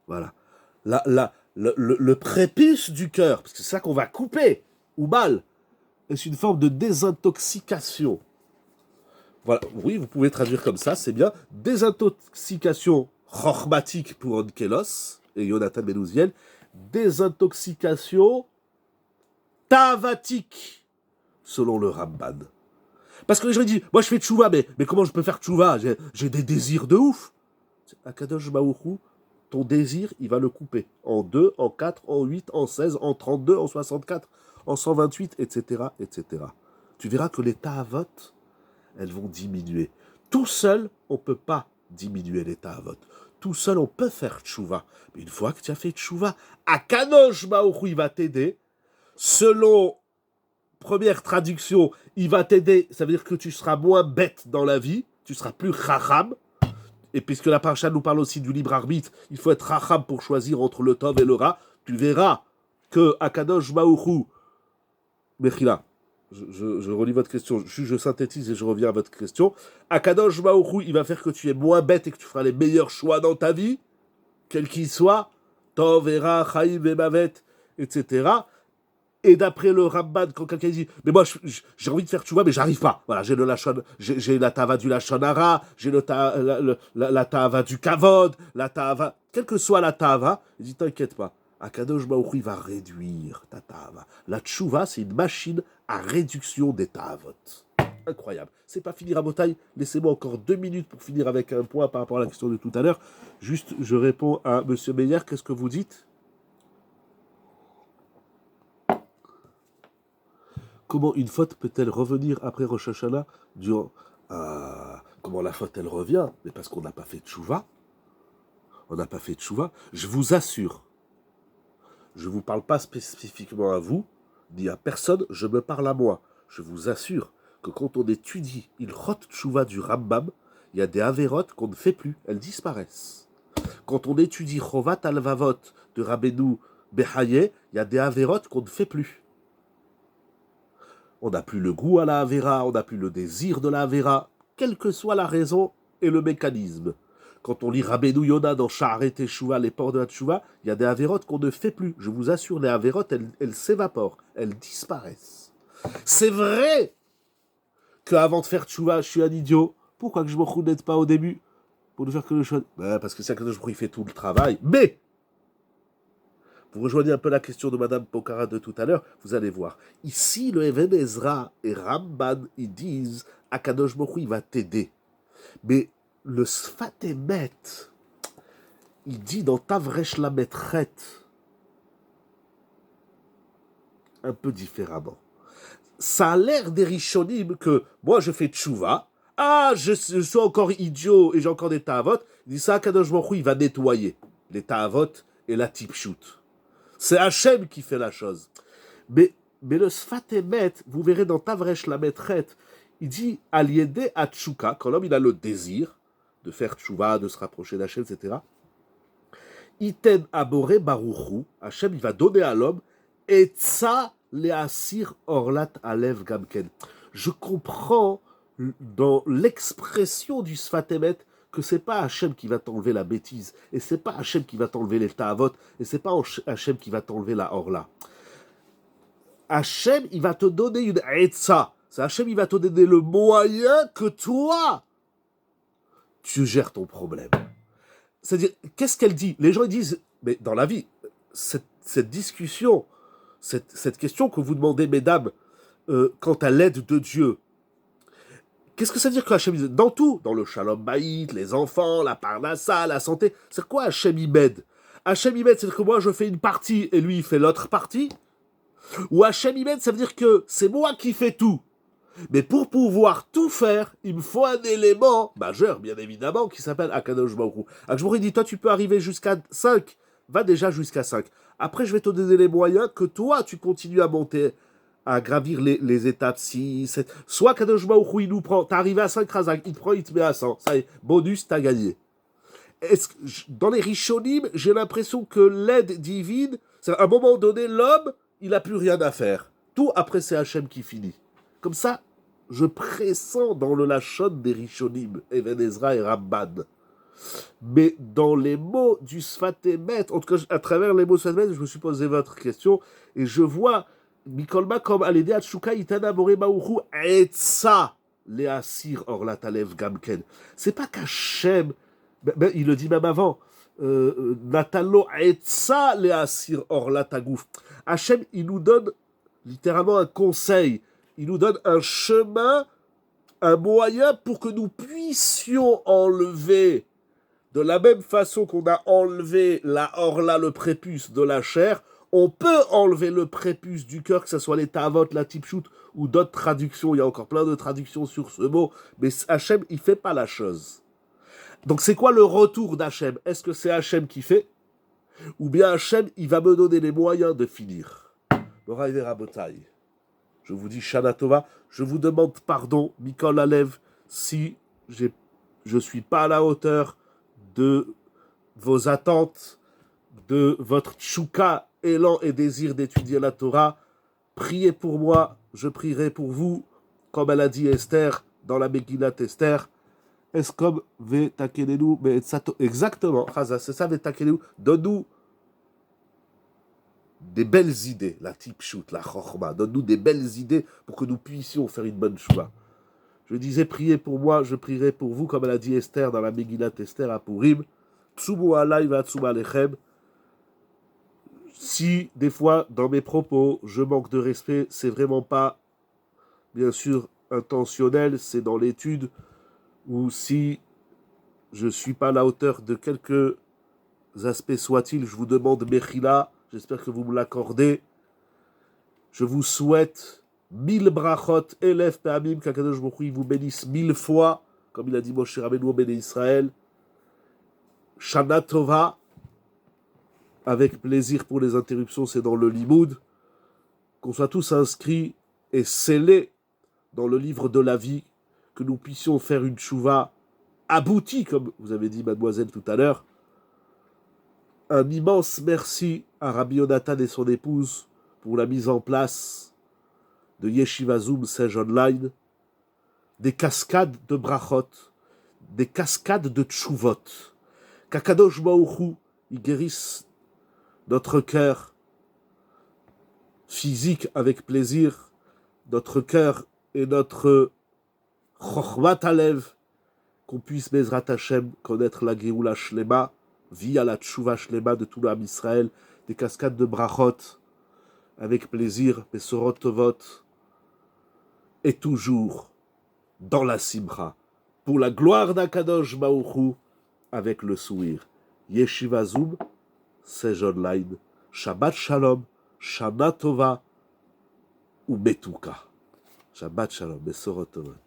Voilà, le prépuce du cœur, parce que c'est ça qu'on va couper, ou mal, c'est une forme de désintoxication. Voilà, oui, vous pouvez traduire comme ça, c'est bien. Désintoxication chormatique pour Onkelos et Yonatan Ben Uziel. Désintoxication tavatique, selon le Ramban. Parce que les gens disent, moi je fais tchouva, mais comment je peux faire tchouva? J'ai des désirs de ouf. Akadosh Baruch ton désir, il va le couper. En 2, en 4, en 8, en 16, en 32, en 64, en 128, etc., etc. Tu verras que les ta'avot, elles vont diminuer. Tout seul, on ne peut pas diminuer les ta'avot. Tout seul, on peut faire tchouva. Mais une fois que tu as fait tchouva, Akadosh Baruch Hu, il va t'aider. Selon première traduction, il va t'aider. Ça veut dire que tu seras moins bête dans la vie. Tu seras plus chacham. Et puisque la paracha nous parle aussi du libre arbitre, il faut être chacham pour choisir entre le tov et le ra. Tu verras que Akadosh Baruch Mechila, je relis votre question, je synthétise et je reviens à votre question. Akadosh Baruch Hu, il va faire que tu es moins bête et que tu feras les meilleurs choix dans ta vie, quel qu'il soit, Tov, Era, Chaim, Vemavet, etc. Et d'après le Ramban, quand quelqu'un dit mais moi j'ai envie de faire tchouva mais j'arrive pas. Voilà, j'ai la tava du lachon hara, j'ai la tava du kavod, la tava, quelle que soit la tava, il dit t'inquiète pas. Akadosh Baruch Hu, il va réduire ta tava. La tchouva, c'est une machine à réduction des tavot. Incroyable. C'est pas fini, Rabotai. Laissez-moi encore 2 minutes pour finir avec un point par rapport à la question de tout à l'heure. Juste, je réponds à Monsieur Meyer. Qu'est-ce que vous dites? Comment une faute peut-elle revenir après Rosh Hashanah durant... Comment la faute, elle revient? Mais parce qu'on n'a pas fait de tchouva. On n'a pas fait de tchouva. Je vous assure, je ne vous parle pas spécifiquement à vous, ni à personne, je me parle à moi. Je vous assure que quand on étudie Ilchot Tchouva du Rambam, il y a des avérotes qu'on ne fait plus, elles disparaissent. Quand on étudie Chovat Alvavot de Rabbeinu Behaye, il y a des avérotes qu'on ne fait plus. On n'a plus le goût à la avéra, on n'a plus le désir de la avéra, quelle que soit la raison et le mécanisme. Quand on lit Rabbeinu Yona dans Sha'arei Teshuvah, les ports de la Teshuvah, il y a des avérotes qu'on ne fait plus. Je vous assure, les avérotes, elles s'évaporent, elles disparaissent. C'est vrai qu'avant de faire Teshuvah, je suis un idiot. Pourquoi que je me reconnaisse pas au début? Pour ne faire que le choix. Parce que c'est que je fais tout le travail. Mais vous rejoignez un peu la question de Madame Pokhara de tout à l'heure, vous allez voir. Ici, le Even Ezra et Ramban, ils disent Akadosh Baruch Hu, il va t'aider. Mais le Sfat Emet, il dit dans Tavresh la Metret, un peu différemment. Ça a l'air des Rishonim que moi je fais tchouva, je suis encore idiot et j'ai encore des ta'avot. Il dit ça, Akadosh Baruch Hu, il va nettoyer les ta'avot et la tipshut. C'est Hachem qui fait la chose. Mais le Sfat Emet, vous verrez dans Tavresh la Metret, il dit Aliede Atchouka, quand l'homme il a le désir de faire tchouva, de se rapprocher d'Hachem, etc. Iten Abore Baruchu, Hachem il va donner à l'homme Etza Leasir Orlat Alev Gamken. Je comprends dans l'expression du Sfat Emet que c'est pas Hachem qui va t'enlever la bêtise, et c'est pas Hachem qui va t'enlever les ta'avot, et c'est pas Hachem qui va t'enlever la orla. Hachem, il va te donner une etza. C'est Hachem, il va te donner le moyen que toi, tu gères ton problème. C'est-à-dire, qu'est-ce qu'elle dit? Les gens ils disent, mais dans la vie, cette discussion, cette question que vous demandez, mesdames, quant à l'aide de Dieu, qu'est-ce que ça veut dire que Hachem, dans tout, dans le shalom baït, les enfants, la parnassa, la santé, c'est quoi Hachem il m'aide? Hachem il m'aide, c'est-à-dire que moi je fais une partie et lui il fait l'autre partie? Ou Hachem il m'aide, ça veut dire que c'est moi qui fais tout. Mais pour pouvoir tout faire, il me faut un élément majeur, bien évidemment, qui s'appelle Akadosh Baruch Hu. Akadosh Baruch Hu dit, toi tu peux arriver jusqu'à 5, va déjà jusqu'à 5. Après je vais te donner les moyens que toi tu continues à monter, à gravir les étapes 6, 7. Soit Kadosh Baruch Hu, il nous prend, t'es arrivé à 5 razak, il te prend, il te met à 100. Ça y est, bonus, t'as gagné. Dans les Rishonim, j'ai l'impression que l'aide divine, c'est à un moment donné, l'homme, il n'a plus rien à faire. Tout après, c'est Hachem qui finit. Comme ça, je pressens dans le Lachon des Rishonim, Even Ezra et Ramban. Mais dans les mots du Sfat Emet, en tout cas, à travers les mots du Sfat Emet, je me suis posé votre question, et je vois Mikolma comme Alédé Atshuka Itana Boré Baourou Etsa Léasir Orlat Alev Gamken. C'est pas qu'Hachem, il le dit même avant, Natalo Etsa Léasir Orlat Agouf. Hachem, il nous donne littéralement un conseil, il nous donne un chemin, un moyen pour que nous puissions enlever, de la même façon qu'on a enlevé la orla, le prépuce de la chair, on peut enlever le prépuce du cœur, que ce soit les ta'avot, la tipshut ou d'autres traductions. Il y a encore plein de traductions sur ce mot, mais Hachem, il fait pas la chose. Donc c'est quoi le retour d'Hachem? Est-ce que c'est Hachem qui fait? Ou bien Hachem, il va me donner les moyens de finir? Moraï Rabotai, je vous dis Shana Tova, je vous demande pardon, Mikol Alev, si je ne suis pas à la hauteur de vos attentes, de votre tchouka élan et désir d'étudier la Torah, priez pour moi, je prierai pour vous, comme elle a dit Esther dans la Megillat Esther. Eskom ve takelenu be'etzato. Exactement, Chaza, c'est ça, ve takelenu. Donne-nous des belles idées, la tipshut, la chorma. Donne-nous des belles idées pour que nous puissions faire une bonne chouva. Je disais, priez pour moi, je prierai pour vous, comme elle a dit Esther dans la Megillat Esther à Purim. Tsumu alay va tsum alechem. Si, des fois, dans mes propos, je manque de respect, c'est vraiment pas, bien sûr, intentionnel, c'est dans l'étude, ou si je ne suis pas à la hauteur de quelques aspects soient-ils, je vous demande Mechila, j'espère que vous me l'accordez. Je vous souhaite 1000 brachot, élève Pe'amim, qu'Akadosh Baruch Hu vous bénisse 1000 fois, comme il a dit Moshe Rabbeinu au Béné Israël. Shana Tova, avec plaisir pour les interruptions, c'est dans le Limoud, qu'on soit tous inscrits et scellés dans le livre de la vie, que nous puissions faire une tchouva aboutie, comme vous avez dit, mademoiselle, tout à l'heure. Un immense merci à Rabbi Yonatan et son épouse pour la mise en place de Yeshiva Zoom Sage Online, des cascades de brachot, des cascades de tchouvot. Qu'Akadosh Baruch Hu, il guérisse notre cœur physique avec plaisir, notre cœur et notre chokhmat alev, qu'on puisse, Bezrat Hashem, connaître la Géoula Shlema, via la Tchouva Shlema de tout l'âme Israël, des cascades de brachot, avec plaisir, Besorot Tovot, et toujours dans la Simcha, pour la gloire d'Akadosh Baruch Hu, avec le sourire. Yeshiva Zoom, Sage Online, Shabbat Shalom, Shana Tova, ou Betuka. Shabbat Shalom, Besorot Tovot.